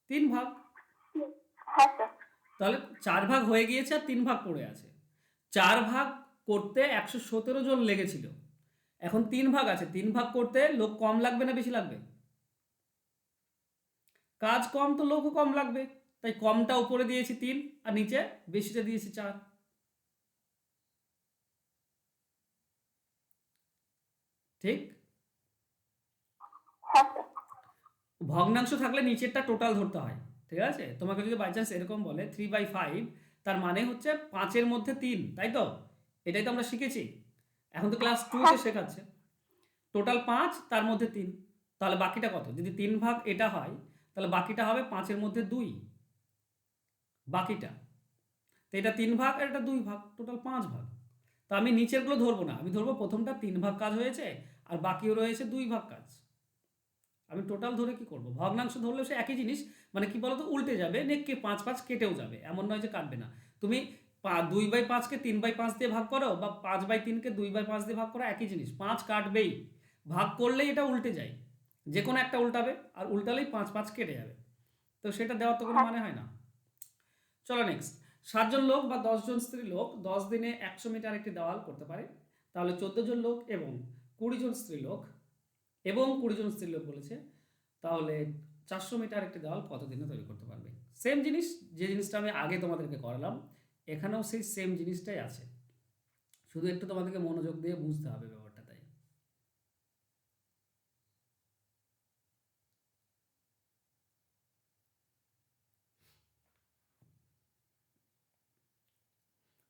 3 ভাগ। হ্যাঁ স্যার। তাহলে 4 ভাগ হয়ে গিয়েছে আর 3 ভাগ পড়ে আছে। 4 ভাগ করতে 117 জন লেগেছিল, এখন 3 ভাগ আছে, 3 ভাগ করতে লোক কম লাগবে না বেশি লাগবে? কাজ কম তো লোকও কম লাগবে, তাই কমটা উপরে দিয়েছি 3 আর নিচে বেশিটা দিয়েছি 4। ঠিক? হ্যাঁ স্যার। ভগ্নাংশ থাকলে নিচেরটা টোটাল ধরতে হয়। ঠিক আছে? তোমাকে যদি বাই চান্স এরকম বলে 3/5, তার মানে হচ্ছে 5-এর মধ্যে 3, তাই তো? এটাই তো আমরা শিখেছি, এখন তো ক্লাস 2-তে শেখাচ্ছে। টোটাল 5, তার মধ্যে 3, তাহলে বাকিটা কত? যদি 3 ভাগ এটা হয় তাহলে বাকিটা হবে 5-এর মধ্যে 2, বাকিটা। তো এটা 3 ভাগ আর এটা 2 ভাগ, টোটাল 5 ভাগ। তো আমি নিচেরগুলো ধরবো না, আমি ধরবো প্রথমটা 3 ভাগ কাজ হয়েছে আর বাকিও রয়েছে 2 ভাগ কাজ। আমি টোটাল ধরে কি করব? ভগ্নাংশ ধরলেও সে একই জিনিস, মানে কি বলতো, উল্টে যাবে, নেককে 5 কেটেও যাবে, এমন নয় যে কাটবে না। তুমি 2/5-কে 3/5 দিয়ে ভাগ করো, বা 5/3-কে 2/5 দিয়ে ভাগ করো, একই জিনিস, 5 কাটবেই। ভাগ করলেই এটা উল্টে যায়, যে কোনো একটা উল্টাবে, আর উল্টালেই 5 কেটে যাবে। তো সেটা দেওয়ার তো কোনো মানে হয় না। চলো নেক্সট। 7 জন লোক বা 10 জন স্ত্রী লোক 10 দিনে 100 মিটার একটি দেওয়াল করতে পারে, তাহলে 14 জন লোক এবং 20 জন স্ত্রী লোক বলেছে, তাহলে 400 মিটার একটি দেওয়াল কত দিনে তৈরি করতে পারবে? সেম জিনিস, যে জিনিসটা আমি আগে তোমাদেরকে করালাম, এখানেও সেই সেম জিনিসটাই আছে, শুধু একটু তোমাদেরকে মনোযোগ দিয়ে বুঝতে হবে ব্যাপারটা। তাই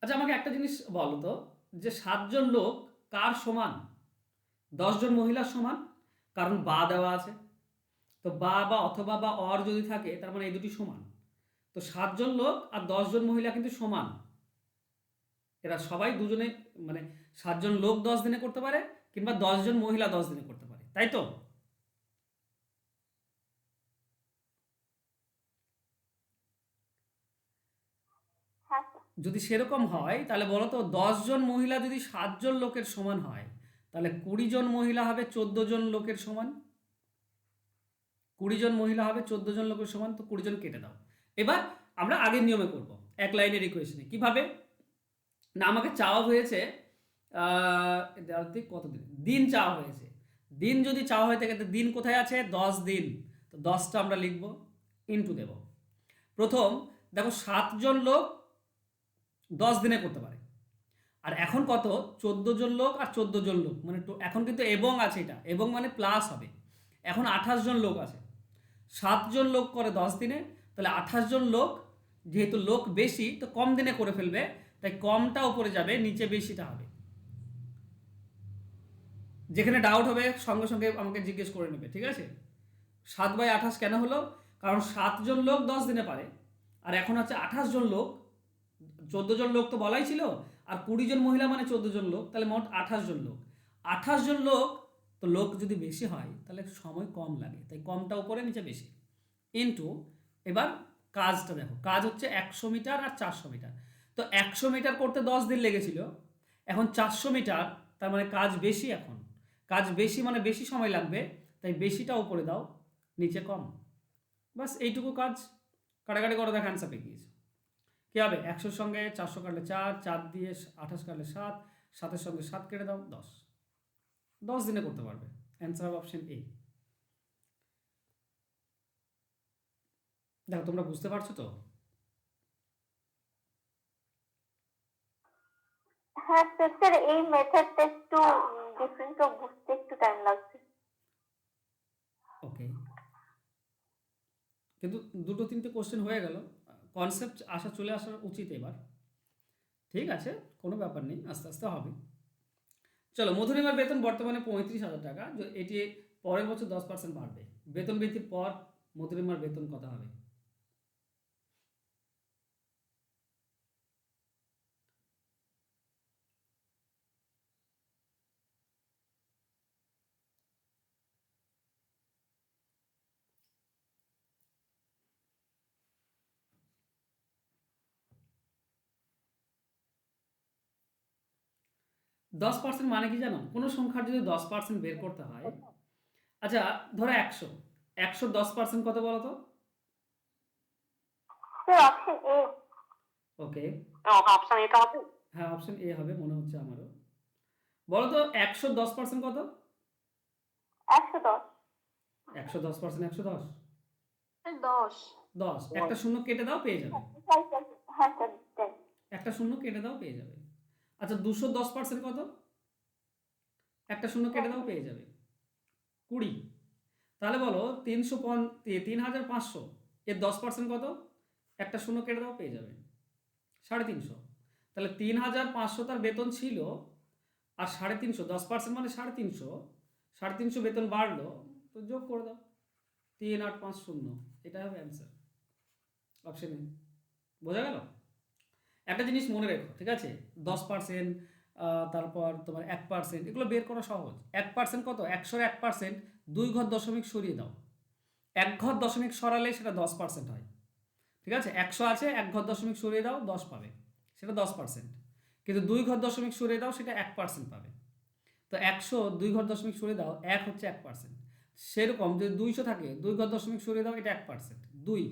আচ্ছা, আমাকে একটা জিনিস বলো তো, যে 7 জন লোক কার সমান? 10 জন মহিলার সমান, কারণ বা দেওয়া আছে। তো বা অথবা বা অর যদি থাকে তার মানে এই দুটি সমান। তো 7 জন লোক আর 10 জন মহিলা কিন্তু সমান, এরা সবাই দুজনে, মানে 7 জন লোক 10 দিনে করতে পারে, কিংবা 10 জন মহিলা 10 দিনে করতে পারে, তাই তো? হ্যাঁ স্যার। যদি সেরকম হয় তাহলে বলো তো, 10 জন মহিলা যদি 7 জন লোকের সমান হয় তাহলে 20 জন মহিলা হবে 14 জন লোকের সমান। 20 জন মহিলা হবে 14 জন লোকের সমান, তো 20 জন কেটে দাও। এবার আমরা আগের নিয়মে করব, এক লাইনের ইকুয়েশনে। কিভাবে না, আমাকে চাওয়া হয়েছে কত দিন, দিন চাওয়া হয়েছে। দিন যদি চাওয়া হয়ে থাকে, তো দিন কোথায় আছে? 10 দিন। তো 10টা আমরা লিখব, ইন্টু দেব। প্রথম দেখো 7 জন লোক 10 দিনে করতে পারে, আর এখন কত? 14 জন লোক আর 14 জন লোক, মানে এখন কিন্তু এবং আছে, এটা এবং মানে প্লাস হবে। এখন 28 জন লোক আছে, 7 জন লোক করে 10 দিনে, তাহলে 28 জন লোক, যেহেতু লোক বেশি তো কম দিনে করে ফেলবে, তাই কমটা উপরে যাবে, নিচে বেশিটা হবে। যেখানে ডাউট হবে সঙ্গে সঙ্গে আমাকে জিজ্ঞেস করে নেবে, ঠিক আছে? 7/28 কেন হলো? কারণ 7 জন লোক 10 দিনে পারে, আর এখন হচ্ছে 28 জন লোক, 14 জন লোক তো বলাই ছিল, আর 20 জন মহিলা মানে 14 জন লোক, তাহলে মোট 28 জন লোক। 28 জন লোক, তো লোক যদি বেশি হয় তাহলে সময় কম লাগে, তাই কমটা উপরে নিচে বেশি, ইন্টু। এবার কাজটা দেখো, কাজ হচ্ছে 100 মিটার আর 400 মিটার। তো 100 মিটার করতে 10 দিন লেগেছিল, এখন 400 মিটার, তার মানে কাজ বেশি, এখন কাজ বেশি মানে বেশি সময় লাগবে, তাই বেশিটা উপরে দাও, নিচে কম। বাস এইটুকু কাজ, কাটাকাটি করে দেখো অ্যান্সার পেয়ে গিয়েছে। কী হবে? 100-র সঙ্গে 400 কাটলে 4, 4 দিয়ে 28 কাটলে 7, 7-এর সঙ্গে 7 কেটে দাও, 10 দিনে করতে পারবে। অ্যান্সার হবে অপশন এ। দেখো তোমরা বুঝতে পারছো তো? হ্যাঁ স্যার, এই মেথডটা একটু ডিফারেন্ট, তো বুঝতে একটু টাইম লাগছে। ওকে, কিন্তু দুটো তিনটে কোশ্চেন হয়ে গেল, কনসেপ্ট চলে আসা উচিত এবার। ঠিক আছে, কোনো ব্যাপার নেই, আস্তে আস্তে হবে। চলো, মধুরিমার বেতন বর্তমানে 35,000 টাকা, এটি পরের বছর 10% বাড়বে। বেতন বৃদ্ধির পর মধুরিমার বেতন কত হবে? 10% মানে কি জানো? কোনো সংখ্যার যদি 10% বের করতে হয়, আচ্ছা ধরো 100, 100 10% কত বলো তো? Sir option A. Okay, option এটা হবে। হ্যাঁ অপশন এ হবে মনে হচ্ছে আমারও। বলো তো 100 10% কত? 110। 100 10% 110, 10। 10, একটা শূন্য কেটে দাও পেয়ে যাবে। হ্যাঁ স্যার, দেন। একটা শূন্য কেটে দাও পেয়ে যাবে। আচ্ছা 200 10% কত? একটা শূন্য কেটে দাও পেয়ে যাবে 20। তাহলে বলো 3,500 এর 10% কত? একটা শূন্য কেটে দাও পেয়ে যাবে 350। তাহলে 3,500 তার বেতন ছিল, আর 350, 10% মানে 350, 350 বেতন বাড়লো, তো যোগ করে দাও 3850, এটা হবে অ্যান্সার, অপশন এ। বোঝা গেল? একটা জিনিস মনে রেখো, ঠিক আছে? 10%, তারপর তোমার 1%, এগুলো বের করা সহজ। 1% কত? 100-র 1% 2 ঘর দশমিক সরিয়ে দাও, 1 ঘর দশমিক সরালে সেটা 10% হয়। ঠিক আছে, 100 আছে, 1 ঘর দশমিক সরিয়ে দাও 10 পাবে, সেটা 10%। কিন্তু 2 ঘর দশমিক সরিয়ে দাও সেটা 1% পাবে। তো 100 2 ঘর দশমিক সরিয়ে দাও, 1 হচ্ছে 1%। সেরকম যদি 200 থাকে, 2 ঘর দশমিক সরিয়ে দাও, এটা 1%, 2।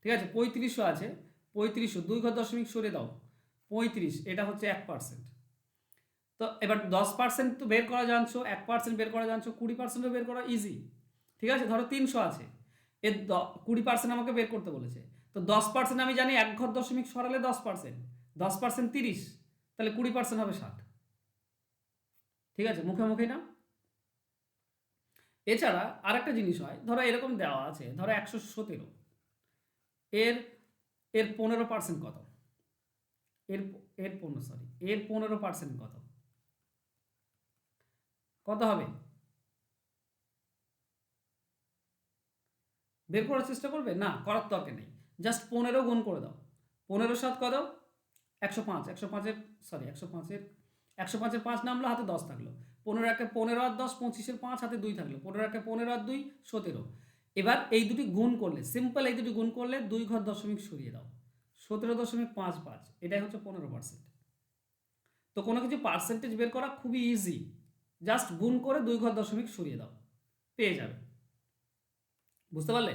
ঠিক আছে, 3500 আছে, 3500 2 ঘর দশমিক সরিয়ে দাও, 35, এটা হচ্ছে 1%। তো এবার 10% তো বের করা জানছো, 1% বের করা জানছো, 20%ও বের করা ইজি। ঠিক আছে, ধরো 300 আছে, এর 20% আমাকে বের করতে বলেছে। তো 10% আমি জানি 1 ঘর দশমিক সরালে 10%, 10% 30, তাহলে 20% হবে 60। ঠিক আছে, মুখে মুখে না? এছাড়া আরেকটা জিনিস হয়, ধরো এরকম দেওয়া আছে, ধরো 117, এর এর 15% কত? এর এর 15% কত? কত হবে? বের করার চেষ্টা করবে? না, করার দরকার নেই, জাস্ট 15 গুণ করে দাও। 15 7 কত? 105, 105-এর সরি 105-এর 105-এর 5 নামলো, হাতে 10 থাকলো। 15 একে 15 আর 10, 25-এর 5, হাতে 2 থাকলো। 15 একে 15 আর 2 17। এবার এই দুটি গুণ করলে, সিম্পল এই দুটি গুণ করলে 2 ঘর দশমিক সরিয়ে দাও, 17.55, এটাই হচ্ছে 15%। তো কোনো কিছু পার্সেন্টেজ বের করা খুবই ইজি, জাস্ট গুণ করে 2 ঘর দশমিক সরিয়ে দাও, পেয়ে যাবে। বুঝতে পারলে?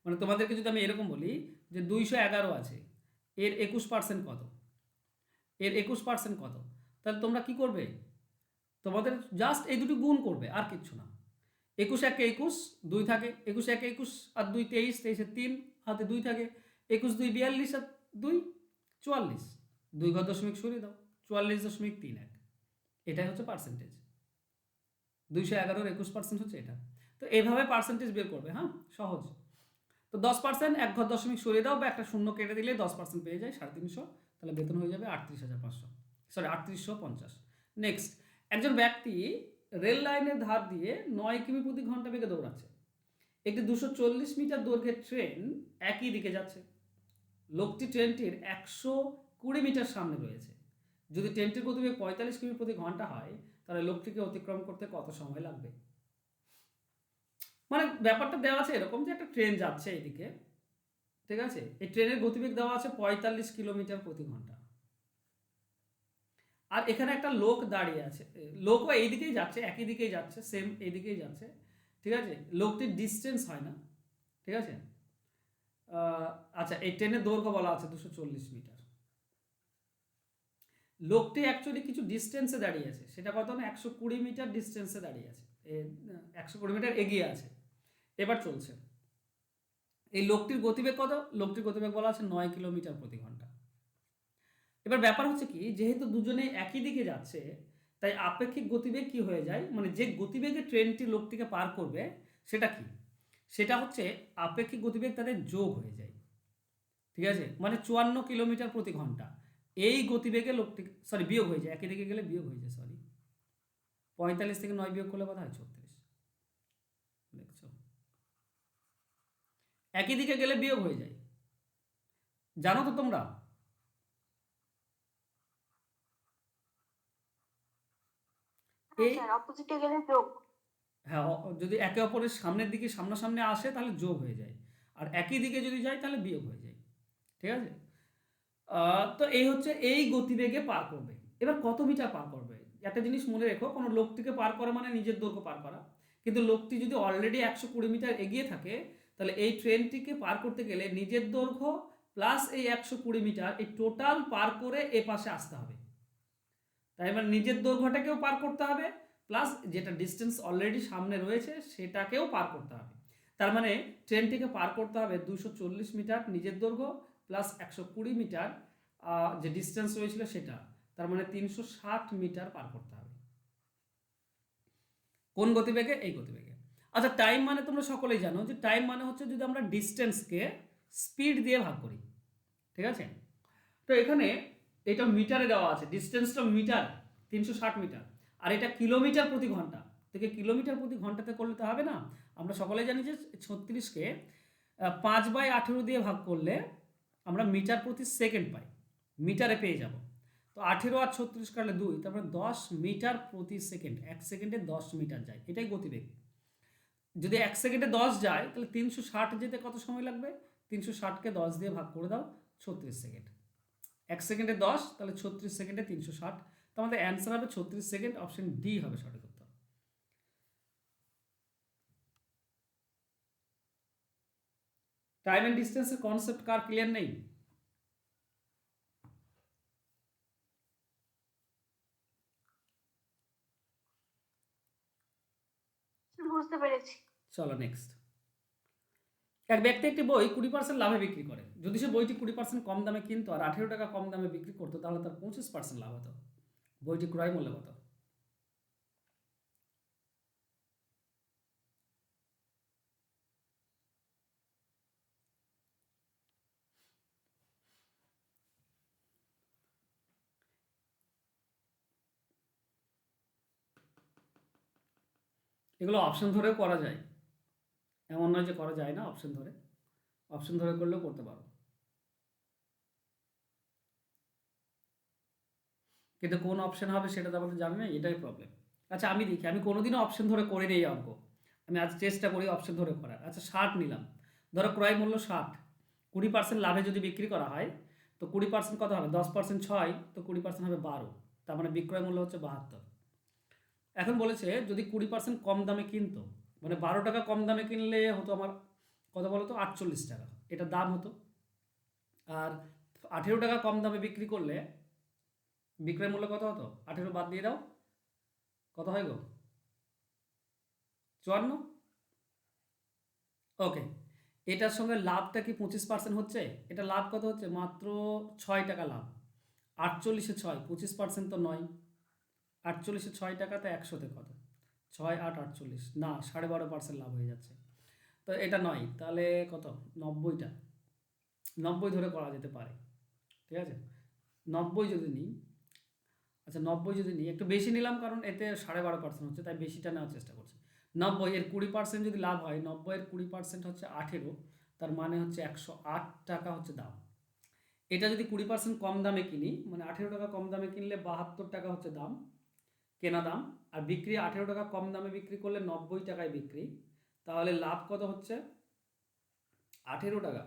মানে তোমাদেরকে যদি আমি এরকম বলি যে 211 আছে, এর 21% কত? এর 21% কত? তাহলে তোমরা কি করবে? তোমাদের জাস্ট এই দুটি গুণ করবে, আর কিচ্ছু না। 21 একে 21, 2 থাকে, 21 একে 21 আর 2 23, 23-এর 3, হাতে 2 থাকে, 21 2 42 আর 2 44, 2 ঘর দশমিক সরিয়ে দাও, 44.31, এটাই হচ্ছে পার্সেন্টেজ। 211-এর 21% হচ্ছে এটা। তো এইভাবে পার্সেন্টেজ বের করবে, হ্যাঁ, সহজ। তো 10% 1 ঘর দশমিক সরিয়ে দাও, বা একটা শূন্য কেটে দিলে 10% পেয়ে যায় 350, তাহলে বেতন হয়ে যাবে 38,500, সরি 3850। নেক্সট, একজন ব্যক্তি রেল লাইনের ধার দিয়ে 9 কিমি প্রতি ঘন্টা বেগে দৌড়াচ্ছে। একটি 240 মিটার দৈর্ঘ্যের ট্রেন একই দিকে যাচ্ছে। লোকটি ট্রেনটির 120 মিটার সামনে রয়েছে। যদি ট্রেনটির গতিবেগ 45 কিমি প্রতি ঘন্টা হয়, তাহলে লোকটিকে অতিক্রম করতে কত সময় লাগবে? মানে ব্যাপারটা দেওয়া আছে এরকম যে একটা ট্রেন যাচ্ছে এইদিকে, ঠিক আছে, এই ট্রেনের গতিবেগ দেওয়া আছে 45 কিলোমিটার প্রতি ঘন্টা, আর এখানে একটা লোক দাঁড়িয়ে আছে, লোকও এইদিকেই যাচ্ছে, একই দিকেই যাচ্ছে, সেম এইদিকেই যাচ্ছে। ঠিক আছে, লোকটির ডিস্টেন্স হয় না, ঠিক আছে। আচ্ছা, এই ট্রেনের দৈর্ঘ্য বলা আছে 240 মিটার। লোকটি অ্যাকচুয়ালি কিছু ডিস্টেন্সে দাঁড়িয়ে আছে, সেটা কত না 120 মিটার ডিস্টেন্সে দাঁড়িয়ে আছে, 120 মিটার এগিয়ে আছে, এবার চলছে। এই লোকটির গতিবেগ কত? লোকটির গতিবেগ বলা আছে 9 কিলোমিটার প্রতি ঘন্টা। এবার ব্যাপার হচ্ছে কি, যেহেতু দুজনে একই দিকে যাচ্ছে, তাই আপেক্ষিক গতিবেগ কি হয়ে যায়, মানে যে গতিবেগে ট্রেনটি লোকটিকে পার করবে সেটা কি, সেটা হচ্ছে আপেক্ষিক গতিবেগ তাদের যোগ হয়ে যায়। ঠিক আছে, মানে 54 কিলোমিটার প্রতি ঘন্টা এই গতিবেগে লোকটি, সরি বিয়োগ হয়ে যায়, একই দিকে গেলে বিয়োগ হয়ে যায়, সরি 45 থেকে 9 বিয়োগ করলে কত হয়? 36। দেখছো, একই দিকে গেলে বিয়োগ হয়ে যায়, জানো তো তোমরা? হ্যাঁ এই স্যার, অপোজিটে গেলে যোগ। হ্যাঁ, যদি একে অপরের সামনের দিকে সামনাসামনি আসে তাহলে যোগ হয়ে যায়, আর একই দিকে যদি যায় তাহলে বিয়োগ হয়ে যায়। ঠিক আছে, তো এই হচ্ছে এই গতিবেগে পার করবে। এবার কত মিটার পার করবে? একটা জিনিস মনে রেখো, কোনো লোকটিকে পার করা মানে নিজের দৈর্ঘ্য পার করা, কিন্তু লোকটি যদি অলরেডি 120 মিটার এগিয়ে থাকে, তাহলে এই ট্রেনটিকে পার করতে গেলে নিজের দৈর্ঘ্য প্লাস এই 120 মিটার এই টোটাল পার করে এ পাশে আসতে হবে। তাই মানে নিজের দৈর্ঘ্যটাকেও পার করতে হবে, প্লাস যেটা ডিস্টেন্স অলরেডি সামনে রয়েছে সেটাকেও পার করতে হবে। তার মানে ট্রেনটিকে পার করতে হবে 240 মিটার নিজের দৈর্ঘ্য প্লাস 120 মিটার যে ডিস্টেন্স রয়েছিল সেটা, তার মানে 360 মিটার পার করতে হবে। কোন গতিবেগে? এই গতিবেগে। আচ্ছা, টাইম মানে তোমরা সকলেই জানো যে টাইম মানে হচ্ছে যদি আমরা ডিস্টেন্সকে স্পিড দিয়ে ভাগ করি। ঠিক আছে, তো এখানে এটা মিটারে দেওয়া আছে, ডিস্টেন্সটা মিটার 360 মিটার, আর এটা কিলোমিটার প্রতি ঘন্টা থেকে, কিলোমিটার প্রতি ঘন্টাতে করলে তো হবে না। আমরা সকলে জানি যে 36কে 5/18 দিয়ে ভাগ করলে আমরা মিটার প্রতি সেকেন্ড পাই, মিটারে পেয়ে যাব। তো 18 আর 36 কাটলে 2, তারপরে 10 মিটার প্রতি সেকেন্ড, 1 সেকেন্ডে 10 মিটার যায়, এটাই গতিবেগ। যদি 1 সেকেন্ডে 10 যায় তাহলে 360 যেতে কত সময় লাগবে? 360কে 10 দিয়ে ভাগ করে দাও, 36 সেকেন্ড। 1 সেকেন্ডে 10, তাহলে 36 সেকেন্ডে 360, তো আমাদের অ্যান্সার হবে 36 সেকেন্ড, অপশন ডি হবে সঠিক উত্তর। টাইম এন্ড ডিস্টেন্সের কনসেপ্ট কার ক্লিয়ার নেই? বুঝতে পেরেছি। চলো নেক্সট। এক ব্যক্তি একটি বই 20% লাভে বিক্রি করে। যদি সে বইটি 20% কম দামে কিনতো আর 18 টাকা কম দামে বিক্রি করতো, তাহলে তার 25% লাভ হতো। বইটি ক্রয় মূল্য কত? এগুলো অপশন ধরেও করা যায়, এমন নয় যে করা যায় না। অপশন ধরে করলেও করতে পারো, কিন্তু কোন অপশন হবে সেটা তো আমাদের জানি না, এটাই প্রবলেম। আচ্ছা আমি দেখি, আমি কোনোদিনও অপশন ধরে করি নেই অঙ্ক, আমি আজ চেষ্টা করি অপশন ধরে করার। আচ্ছা 60 নিলাম, ধরো ক্রয় মূল্য 60, 20% লাভে যদি বিক্রি করা হয়, তো 20% কত হবে? 10% 6, তো 20% হবে 12, তার মানে বিক্রয় মূল্য হচ্ছে 72। এখন বলেছে যদি 20% কম দামে কিনতো, মানে 12 টাকা কম দামে কিনলে হতো আমার কত বলো তো? 48 টাকা এটা দাম হতো, আর 18 টাকা কম দামে বিক্রি করলে বিক্রয় মূল্য কত হতো? 18 বাদ দিয়ে দাও, কত হয় গো? 54। ওকে, এটার সঙ্গে লাভটা কি 25% হচ্ছে? এটা লাভ কত হচ্ছে? মাত্র 6 টাকা লাভ। 48-এ 6, 25% তো নয়। 48-এ 6 টাকাতে 100-তে কত? 6 8 48, না 12.5% লাভ হয়ে যাচ্ছে, তো এটা নয়, তাহলে কত? 90টা, 90 ধরে করা যেতে পারে। ঠিক আছে, 90 যদি নিই, আচ্ছা 90 যদি নিই, একটু বেশি নিলাম কারণ এতে 12.5% হচ্ছে, তাই বেশিটা নেওয়ার চেষ্টা করছি। 90 এর 20% যদি লাভ হয়, 90 এর 20% হচ্ছে 18, তার মানে হচ্ছে 108 টাকা হচ্ছে দাম। এটা যদি 20% কম দামে কিনি, মানে 18 টাকা কম দামে কিনলে 72 টাকা হচ্ছে দাম, কেনা দাম, আর বিক্রি 18 টাকা কম দামে বিক্রি করলে 90 টাকায় বিক্রি, তাহলে লাভ কত হচ্ছে? 18 টাকা,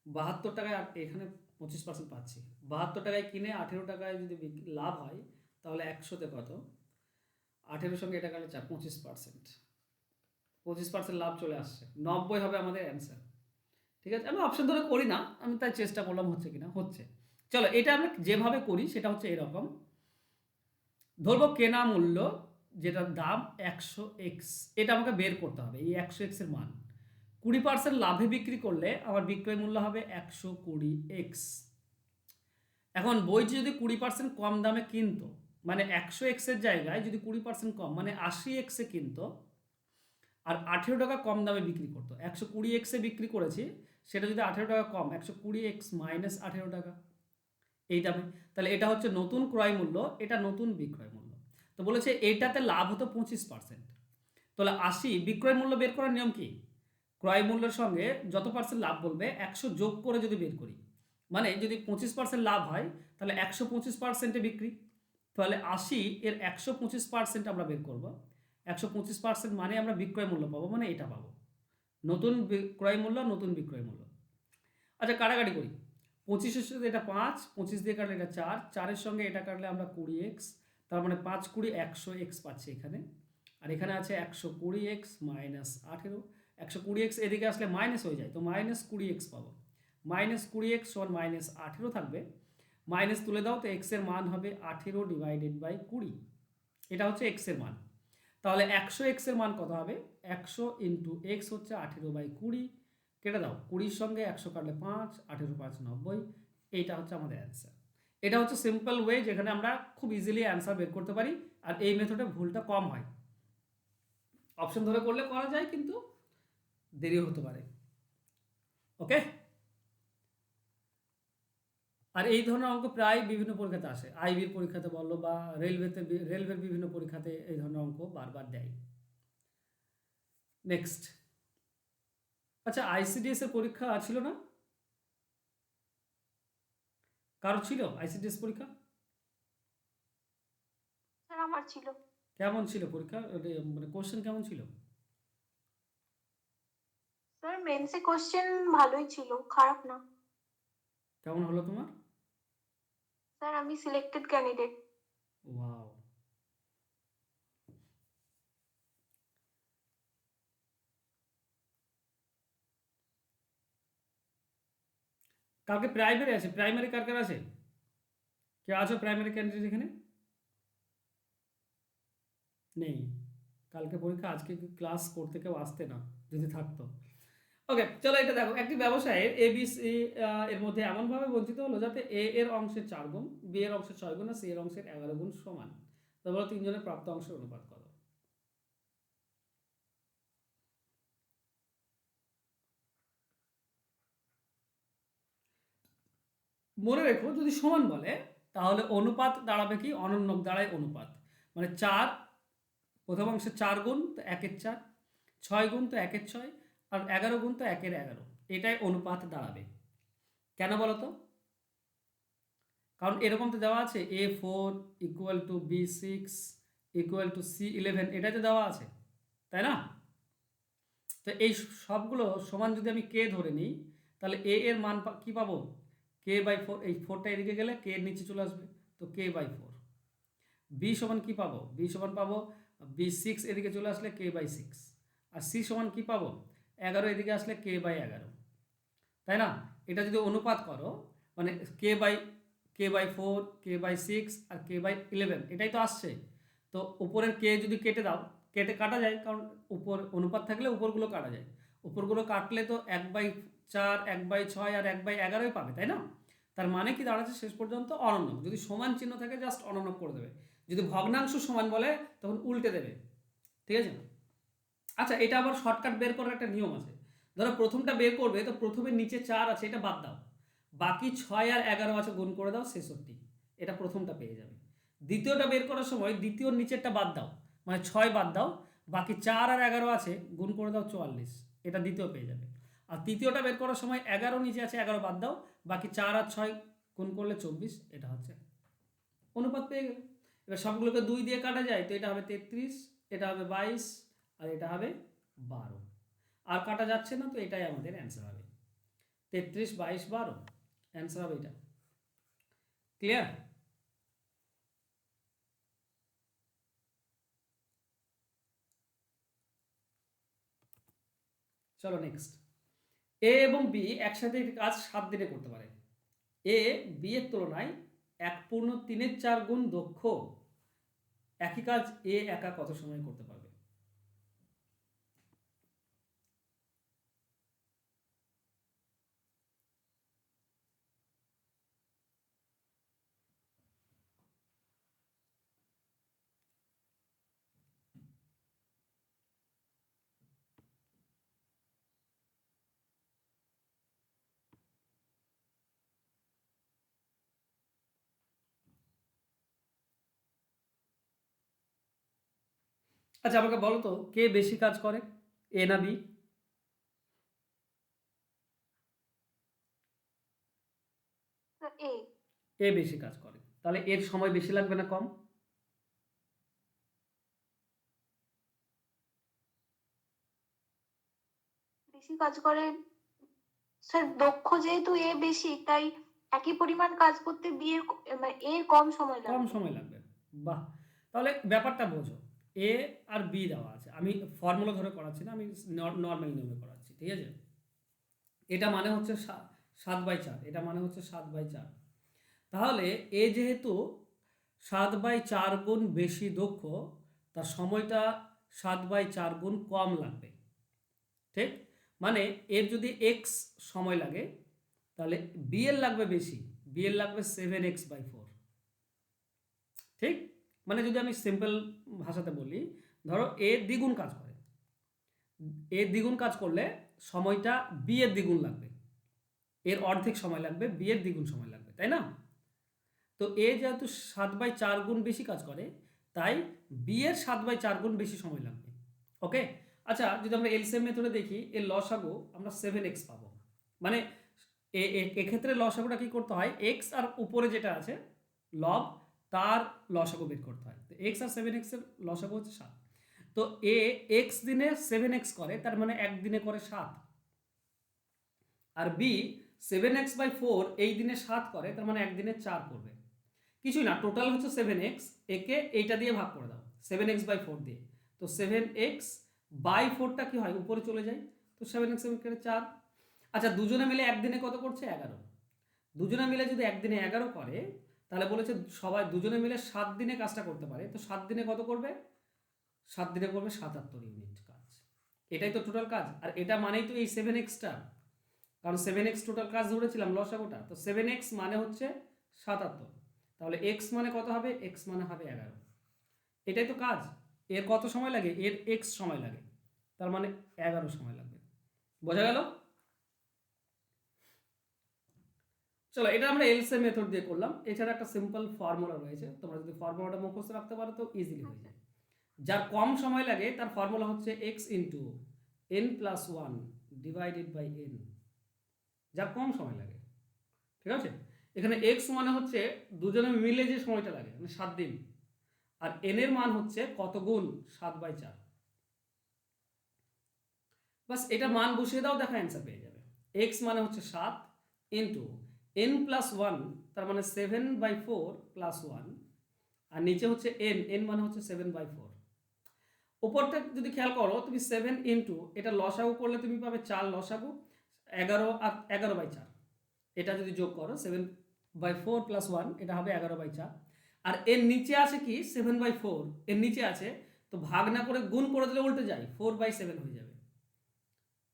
72 টাকায়, এখানে 25% পাচ্ছি, 72 টাকায় কিনে 18 টাকায় যদি লাভ হয়, তাহলে 100-তে কত? 18-এর সঙ্গে এটা গেলে 4, 25%, 25% লাভ চলে আসছে, 90 হবে আমাদের অ্যান্সার। ঠিক আছে, আমি অপশন ধরে করি না, আমি তাই চেষ্টা করলাম হচ্ছে কিনা, হচ্ছে। চলো এটা আমরা যেভাবে করি সেটা হচ্ছে এরকম, ধরবো কেনা মূল্য যেটার দাম 100x, এটা আমাকে বের করতে হবে, এই 100x এর মান 20% লাভে বিক্রি করলে আমার বিক্রয় মূল্য হবে 120x। এখন বইটি যদি 20% কম দামে কিনতো, মানে 100x এর জায়গায় যদি 20% কম মানে 80x এ কিনতো, আর 18 টাকা কম দামে বিক্রি করতো, 120x এ বিক্রি করেছি, সেটা যদি 18 টাকা কম, 120x মাইনাস 18 টাকা এই দামে, তাহলে এটা হচ্ছে নতুন ক্রয় মূল্য, এটা নতুন বিক্রয় মূল্য। তো বলেছে এইটাতে লাভ হতো 25%। তাহলে 80 বিক্রয় মূল্য বের করার নিয়ম কি? ক্রয় মূল্যের সঙ্গে যত পার্সেন্ট লাভ বলবে 100 যোগ করে যদি বের করি, মানে যদি 25% লাভ হয় তাহলে 125%-এ বিক্রি, তাহলে 80 এর 125% আমরা বের করব। 125% মানে আমরা বিক্রয় মূল্য পাবো, মানে এটা পাবো নতুন ক্রয় মূল্য, নতুন বিক্রয় মূল্য। আচ্ছা কাটাকাটি করি, 25-এর সাথে এটা 5, 25 দিয়ে কাটলে এটা 4, 4-এর সঙ্গে এটা কাটলে আমরা 20x, তার মানে 5 20 100x পাচ্ছি এখানে, আর এখানে আছে 120x মাইনাস 18, 120x এদিকে আসলে মাইনাস হয়ে যায়, তো মাইনাস 20x পাবো, মাইনাস 20x সমান মাইনাস 18 থাকবে, মাইনাস তুলে দাও তো x এর মান হবে 18 ডিভাইডেড বাই 20, এটা হচ্ছে x এর মান। তাহলে 100x এর মান কত হবে? 100 ইন্টু এক্স হচ্ছে 18/20, কেটে দাও, 20-র সঙ্গে 100 কাটলে 5, 18 5 90, এইটা হচ্ছে আমাদের অ্যান্সার। এটা হচ্ছে সিম্পল ওয়ে যেখানে আমরা খুব ইজিলি অ্যান্সার বের করতে পারি, আর এই মেথডে ভুলটা কম হয়। অপশন ধরে করলে করা যায় কিন্তু দেরি হতে পারে। ওকে, আর এই ধরনের অঙ্ক প্রায় বিভিন্ন পরীক্ষাতে আসে, আইবির পরীক্ষাতে বললো বা রেলওয়ের বিভিন্ন পরীক্ষাতে এই ধরনের অঙ্ক বারবার দেয়। নেক্সট, আচ্ছা আইসিডিএস এর পরীক্ষা ছিল না? কারো ছিল আইসিডিএস পরীক্ষা? স্যার আমার ছিল। কেমন ছিল পরীক্ষা, মানে কোশ্চেন কেমন ছিল? স্যার মেন্সে কোশ্চেন ভালোই ছিল, খারাপ না। কেমন হলো তোমার? স্যার আমি সিলেক্টেড ক্যান্ডিডেট। ওয়াও, কালকে প্রাইমারি আছে, প্রাইমারি কার কার আছে? কে আছো প্রাইমারি ক্যান্ডিডেট এখানে? নেই, কালকে পরীক্ষা, আজকে ক্লাস করতে কেউ আসতে না যদি থাকতো। ওকে চলো, এটা দেখো, একটি ব্যবসায়ের এবিসি এর মধ্যে এমনভাবে বঞ্চিত হলো যাতে এ এর অংশের 4 গুণ, বি এর অংশের 6 গুণ আর সি এর অংশের 11 গুণ সমান। তারপর তিনজনের প্রাপ্ত অংশের অনুপাত কত? মনে রেখো যদি সমান বলে তাহলে অনুপাত দাঁড়াবে কি? অনন্যক দাঁড়ায় অনুপাত, মানে 4 প্রথম অংশে 4 গুণ তো 1/4, 6 গুণ তো 1/6, আর 11 গুণ তো 1/11, এটাই অনুপাত দাঁড়াবে। কেন বলো তো? কারণ এরকম তো দেওয়া আছে A4 equal to B6 equal to C11, এটাই তো দেওয়া আছে, তাই না? তো এই সবগুলো সমান যদি আমি কে ধরে নিই তাহলে এ এর মান কি পাবো? K/4, এই 4টা এদিকে গেলে কে এর নিচে চলে আসবে, তো K/4। বি সমান কি পাবো? বি সমান পাবো B6 এদিকে চলে আসলে K/6, আর সি সমান কি পাবো? 11 এদিকে আসলে K/11, তাই না? এটা যদি অনুপাত করো মানে K/4, K/6 আর K/11, এটাই তো আসছে। তো উপরের কে যদি কেটে দাও, কেটে কাটা যায়, কারণ উপর অনুপাত থাকলে উপরগুলো কাটা যায়, উপরগুলো কাটলে তো 1/4, 1/6 আর 1/11 পাবে, তাই না? তার মানে কি দাঁড়াচ্ছে শেষ পর্যন্ত অনন্যক। যদি সমান চিহ্ন থাকে জাস্ট অনন্যক করে দেবে, যদি ভগ্নাংশ সমান বলে তখন উল্টে দেবে, ঠিক আছে? আচ্ছা এটা আবার শর্টকাট বের করার একটা নিয়ম আছে। ধরো প্রথমটা বের করবে তো প্রথমে নিচে 4 আছে এটা বাদ দাও, বাকি 6 আর 11 আছে গুণ করে দাও 66, এটা প্রথমটা পেয়ে যাবে। দ্বিতীয়টা বের করার সময় দ্বিতীয় নিচেরটা বাদ দাও, মানে 6 বাদ দাও, বাকি 4 আর 11 আছে গুণ করে দাও 44, এটা দ্বিতীয় পেয়ে যাবে। আর তৃতীয়টা বের করার সময় 11 নিচে আছে 11 বাদ দাও, বাকি 4 আর 6 গুণ করলে 24, এটা হচ্ছে অনুপাত পেয়ে গেল। এবার সবগুলোকে 2 দিয়ে কাটা যায়, তো এটা হবে 33, এটা হবে 22, আর এটা হবে 12, আর কাটা যাচ্ছে না, তো এটাই আমাদের অ্যান্সার হবে 33, 22, 12, অ্যান্সার হবে এটা। ক্লিয়ার? চলো নেক্সট, এ এবং বি একসাথে একটি কাজ 7 দিনে করতে পারে। এ বি এর তুলনায় 1/3 গুণ দক্ষ, একই কাজ এ একা কত সময় করতে পারবে? আচ্ছা আমাকে বলো তো কে বেশি কাজ করে, এ না বি? এ। এ বেশি কাজ করে, তাহলে এর সময় বেশি লাগবে না কম? বেশি কাজ করে স্যার, দক্ষ যেহেতু এ বেশি, তাই একই পরিমাণ কাজ করতে বি এর মানে এর কম সময় কম লাগবে। সময় লাগবে। বাহ, তাহলে ব্যাপারটা বোঝো, এ আর বি দেওয়া আছে, আমি ফর্মুলা ধরে করাচ্ছি না, আমি নর্মাল নিয়মে করাচ্ছি, ঠিক আছে? এটা মানে হচ্ছে 7/4, এটা মানে হচ্ছে 7/4। তাহলে এ যেহেতু 7/4 গুণ বেশি দক্ষ, তার সময়টা 7/4 গুণ কম লাগবে, ঠিক? মানে এর যদি এক্স সময় লাগে, তাহলে বি এর লাগবে বেশি, বি এর লাগবে 7x/4, ঠিক? মানে যদি আমি সিম্পল ভাষাতে বলি, ধরো এ দ্বিগুণ কাজ করে, এ দ্বিগুণ কাজ করলে সময়টা বি এর দ্বিগুণ লাগবে, এর অর্ধেক সময় লাগবে, বি এর দ্বিগুণ সময় লাগবে, তাই না? তো এ যেহেতু 7/4 গুণ বেশি কাজ করে, তাই বি এর 7/4 গুণ বেশি সময় লাগবে। ওকে, আচ্ছা যদি আমরা এলসিএম মেথডে দেখি, এর লসাগু আমরা 7x পাবো। মানে এক্ষেত্রে লসাগুটা কি করতে হয়, এক্স আর উপরে যেটা আছে লব, তার লসাগু বের করতে হয়। তো এক্স আর 7x এর লসাগু হচ্ছে 7। তো এ এক্স দিনে 7x করে, তার মানে একদিনে করে 7। আর বি 7x/4 এই দিনে 7 করে, তার মানে একদিনে 4 করবে। কিছুই না, টোটাল হচ্ছে 7x, একে এইটা দিয়ে ভাগ করে দাও 7x/4 দিয়ে। তো 7x/4টা কি হয়, উপরে চলে যায়, তো 7x 4। আচ্ছা দুজনে মিলে একদিনে কত করছে, 11। দুজনে মিলে যদি একদিনে 11 করে, তাহলে বলেছে সবাই দুজনে মিলে 7 দিনে কাজটা করতে পারে, তো 7 দিনে কত করবে, 7 দিনে করবে 77 ইউনিট কাজ। এটাই তো টোটাল কাজ, আর এটা মানেই তো এই 7xটা, কারণ 7x টোটাল কাজ ধরেছিলাম লসাগুটা, তো 7x মানে হচ্ছে 77। তাহলে x মানে কত হবে, x মানে হবে 11। এটাই তো কাজ। এর কত সময় লাগে, এর x সময় লাগে, তার মানে 11 সময় লাগবে। বোঝা গেল? চলো এটা আমরা এলসিএম মেথড দিয়ে করলাম। এছাড়া একটা সিম্পল ফর্মুলা রয়েছে, তোমরা যদি ফর্মুলাটা মুখস্থ রাখতে পারো তো ইজিলি হয়ে যায়। যার কম সময় লাগে তার ফর্মুলা হচ্ছে x into n+1 divided by n, যার কম সময় লাগে, ঠিক আছে? এখানে x মানে হচ্ছে দুজনে মিলে যে সময়টা লাগে, মানে 7 দিন, আর n এর মান হচ্ছে কত গুণ, 7/4। বাস এটা মান বসিয়ে দাও, দেখো অ্যান্সার পেয়ে যাবে। x মানে হচ্ছে 7 ইন্টু n+1, তার মানে 7/4 প্লাস 1, আর নিচে হচ্ছে n মানে হচ্ছে 7/4। উপরটা যদি খেয়াল করো তুমি, 7 ইন্টু এটা লসাগু করলে তুমি পাবে 4 লসাগু, 11 আর 11/4, এটা যদি যোগ করো 7/4 প্লাস 1, এটা হবে 11/4। আর এর নিচে আছে কি 7/4, এর নিচে আছে, তো ভাগ না করে গুণ করে দিলে উল্টে যায়, 4/7 হয়ে যাবে,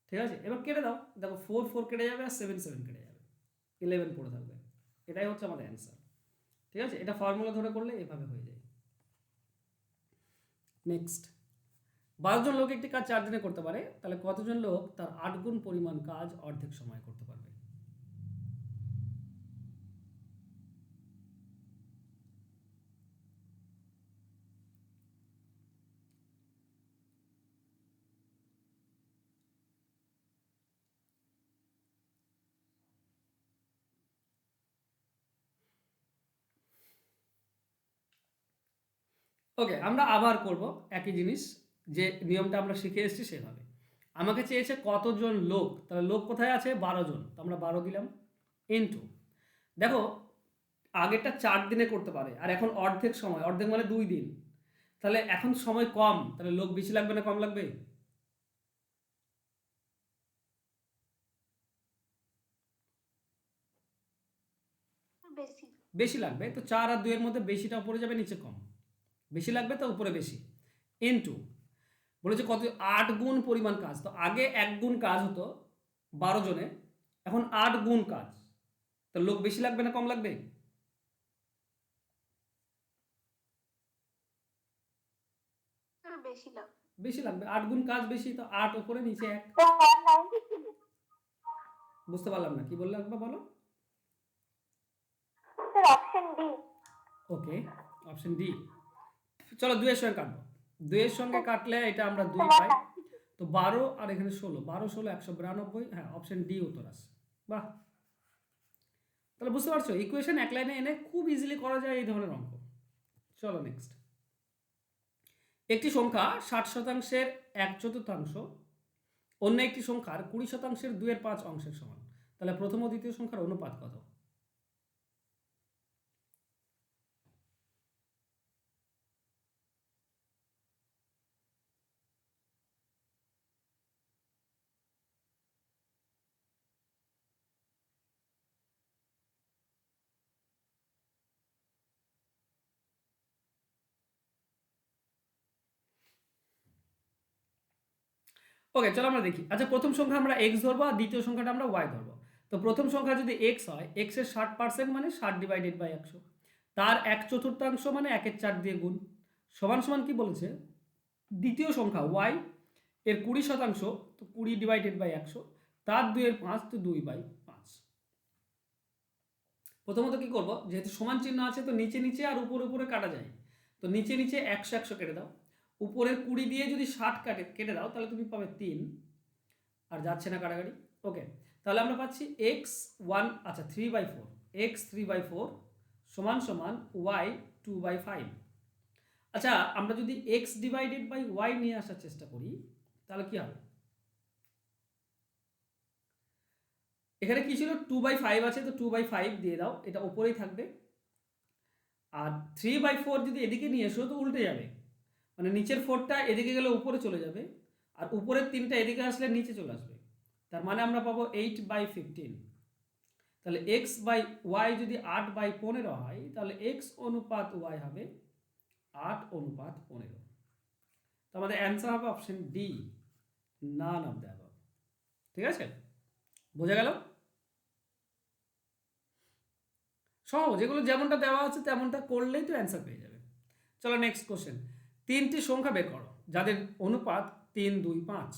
ঠিক আছে? এবার কেটে দাও, দেখো 4 4 কেটে যাবে, আর 7 7 কেটে যাবে, 11 পড়ে থাকবে। এটাই হচ্ছে আমাদের অ্যান্সার, ঠিক আছে? এটা ফর্মুলা ধরে করলে এভাবে হয়ে যায়। নেক্সট, 12 জন লোক একটি কাজ 4 দিনে করতে পারে, তাহলে কতজন লোক তার 8 গুণ পরিমাণ কাজ অর্ধেক সময় করতে পারবে? ওকে, আমরা আবার করব একই জিনিস, যে নিয়মটা আমরা শিখে এসেছি সেভাবে। আমাকে চেয়েছে কতজন লোক, তাহলে লোক কোথায় আছে, 12 জন, তো আমরা 12 দিলাম ইনটু, দেখো আগেরটা 4 দিনে করতে পারে, আর এখন অর্ধেক সময়, অর্ধেক মানে 2 দিন, তাহলে এখন সময় কম, তাহলে লোক বেশি লাগবে না কম লাগবে? বেশি। বেশি লাগবে, তো 4 আর 2 এর মধ্যে বেশিটা উপরে যাবে, নিচে কম, বেশি লাগবে তো উপরে বেশি, ইনটু বলেছে কত, 8 গুণ পরিমাণ কাজ, তো আগে 1 গুণ কাজ হতো 12 জনে, এখন 8 গুণ কাজ, তো লোক বেশি লাগবে না কম লাগবে? স্যার বেশি লাগবে। বেশি লাগবে, 8 গুণ কাজ বেশি, তো 8 উপরে নিচে 1। তো 190 ছিল। বুঝতে পারলাম না কি বললে, একবার বলো। Sir option D. Okay, option D. চলো 2 এর সঙ্গে কাটবো, 2 এর সঙ্গে কাটলে এটা আমরা 2 পাই, তো 12 আর এখানে 16, 12 16 192, হ্যাঁ অপশন ডি উত্তর আছে। বাহ, তাহলে বুঝতে পারছো ইকুয়েশন এক লাইনে এনে খুব ইজিলি করা যায় এই ধরনের অঙ্ক। চলো নেক্সট। একটি সংখ্যা 60% 1/4 অন্য একটি সংখ্যার 20% 2/5 অংশের সমান, তাহলে প্রথম ও দ্বিতীয় সংখ্যার অনুপাত কত? ওকে, চলো আমরা দেখি। আচ্ছা, প্রথম সংখ্যা আমরা x ধরবো আর দ্বিতীয় সংখ্যাটা আমরা y ধরবো। তো প্রথম সংখ্যা যদি x হয়, x এর 60% মানে 60/100, তার 1/4 মানে 1/4 দিয়ে গুণ, সমান সমান কি বলেছে, দ্বিতীয় সংখ্যা y এর 20%, তো 20/100, তার 2/5, তো 2/5। প্রথমত কি করব, যেহেতু সমান চিহ্ন আছে তো নিচে নিচে আর উপরে উপরে কাটা যায়, তো নিচে নিচে 100 100 কেটে দাও, উপরের 20 দিয়ে যদি 60 কেটে দাও তাহলে তুমি পাবে 3, আর যাচ্ছে না কাটাকাটি। ওকে, তাহলে আমরা পাচ্ছি x1, আচ্ছা 3/4, x 3/4 সমান সমান y 2/5। আচ্ছা, আমরা যদি x ডিভাইডেড বাই y নিয়ে আসার চেষ্টা করি তাহলে কি হবে? এখানে কি ছিল, 2/5 আছে, তো 2/5 দিয়ে দাও, এটা উপরেই থাকবে। আর 3/4 যদি এদিকে নিয়ে এসো তো উল্টে যাবে, মানে নিচের 4টা এদিকে গেলে উপরে চলে যাবে, আর উপরের 3টা এদিকে আসলে নিচে চলে আসবে, তার মানে আমরা পাবো 8/15। তাহলে x বাই y যদি 8/15 হয় তাহলে x অনুপাত y হবে 8/15। তো আমাদের অ্যান্সার হবে option D, none of the above. ঠিক আছে, বোঝা গেল? সহজ, যেগুলো যেমনটা দেওয়া আছে তেমনটা করলেই তো অ্যান্সার পেয়ে যাবে। চলো নেক্সট কোশ্চেন। 3টি সংখ্যা বের করো যাদের অনুপাত 3 2 5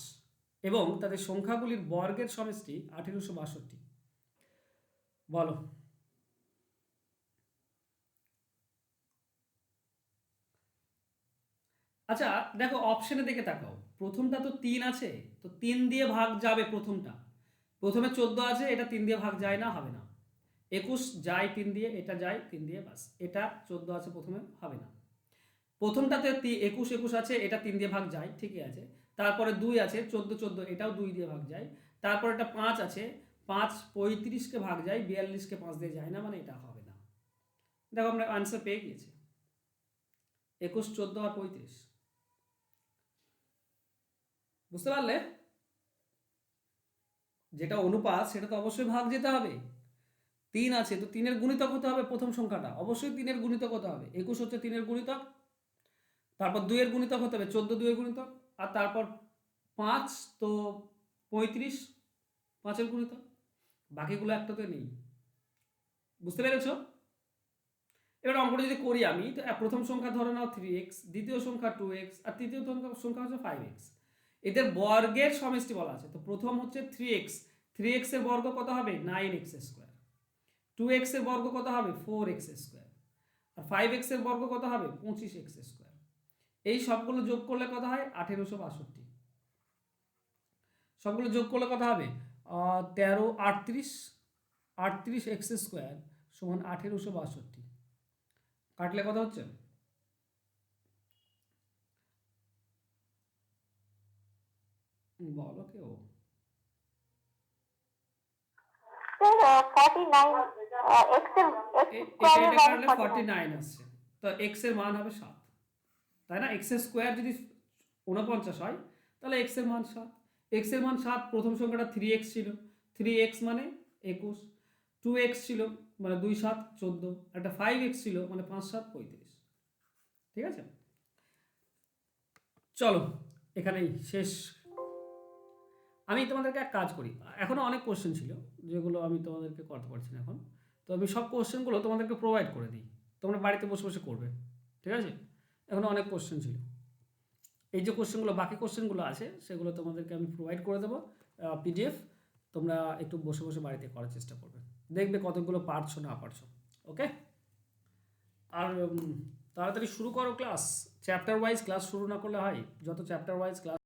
এবং তাদের সংখ্যাগুলির বর্গের সমষ্টি 1862। বলো। আচ্ছা দেখো, অপশনে দিকে তাকাও, প্রথমটা তো 3 আছে, তো 3 দিয়ে ভাগ যাবে প্রথমটা, প্রথমে 14 আছে, এটা 3 দিয়ে ভাগ যায় না, হবে না। 21 যায় 3 দিয়ে, এটা যায় 3 দিয়ে, বাস, এটা 14 আছে প্রথমে, হবে না। প্রথমটাতে 21 21 আছে, এটা 3 দিয়ে ভাগ যায়, ঠিকই আছে। তারপরে 2 আছে, 14 14, এটাও 2 দিয়ে ভাগ যায়। তারপর এটা 5 আছে, 5 35কে ভাগ যায়, 42কে 5 দিয়ে যায় না, মানে এটা হবে না। দেখো আমরা আনসার পেয়ে গিয়েছি, 21 14 আর 35। বুঝতে পারলে? যেটা অনুপাত সেটা তো অবশ্যই ভাগ যেতে হবে। 3 আছে, তো 3-এর গুণিতক হতে হবে, প্রথম সংখ্যাটা অবশ্যই 3-এর গুণিতক হতে হবে। 21 হচ্ছে 3-এর গুণিতক, তারপর 2-এর গুণিতক হতে হবে, 14 2-এর গুণিতক, আর তারপর 5, তো 35 5-এর গুণিতক, বাকিগুলো একটাতে নেই। বুঝতে পেরেছ? এবার অঙ্কটা যদি করি আমি, তো প্রথম সংখ্যা ধরে নাও 3x, দ্বিতীয় সংখ্যা 2x, আর তৃতীয় সংখ্যা হচ্ছে 5x। এদের বর্গের সমষ্টি বলা আছে, তো প্রথম হচ্ছে 3x, 3x এর বর্গ কত হবে, 9x স্কোয়ার। 2x এর বর্গ কত হবে, 4x স্কোয়ার। আর 5x এর বর্গ কত হবে, 25x স্কোয়ার। এই সবগুলো যোগ করলে কত হয়, 1862। সবগুলো যোগ করলে কত হবে, 13 38 38x স্কোয়ার সমান 1862। কাটলে কত হচ্ছে, বলো কেউ। স্যার 49, x এর এটা স্কয়ারের মান কাটলে 49 আসছে, তো x এর মান হবে 7, তাই না? x এর স্কোয়ার যদি 49 হয় তাহলে x এর মান 7, x এর মান 7। প্রথম সংখ্যাটা 3x ছিল, 3x মানে 21, 2x ছিল মানে 2 7 14, একটা 5x ছিল মানে 5 7 35। ঠিক আছে, চলো এখানেই শেষ। আমি তোমাদেরকে এক কাজ করি, এখনও অনেক কোশ্চেন ছিল যেগুলো আমি তোমাদেরকে করতে পারছি না এখন, তো আমি সব কোশ্চেনগুলো তোমাদেরকে প্রোভাইড করে দিই, তোমরা বাড়িতে বসে বসে করবে। ঠিক আছে, এখনও অনেক কোশ্চেন ছিল, এই যে কোশ্চেনগুলো, বাকি কোশ্চেনগুলো আছে সেগুলো তোমাদেরকে আমি প্রোভাইড করে দেবো পিডিএফ, তোমরা একটু বসে বসে বাড়িতে করার চেষ্টা করবে, দেখবে কতগুলো পারছো না পারছো। ওকে, আর তাড়াতাড়ি শুরু করো ক্লাস, চ্যাপ্টার ওয়াইজ ক্লাস শুরু না করলে হয়? যত চ্যাপ্টার ওয়াইজ ক্লাস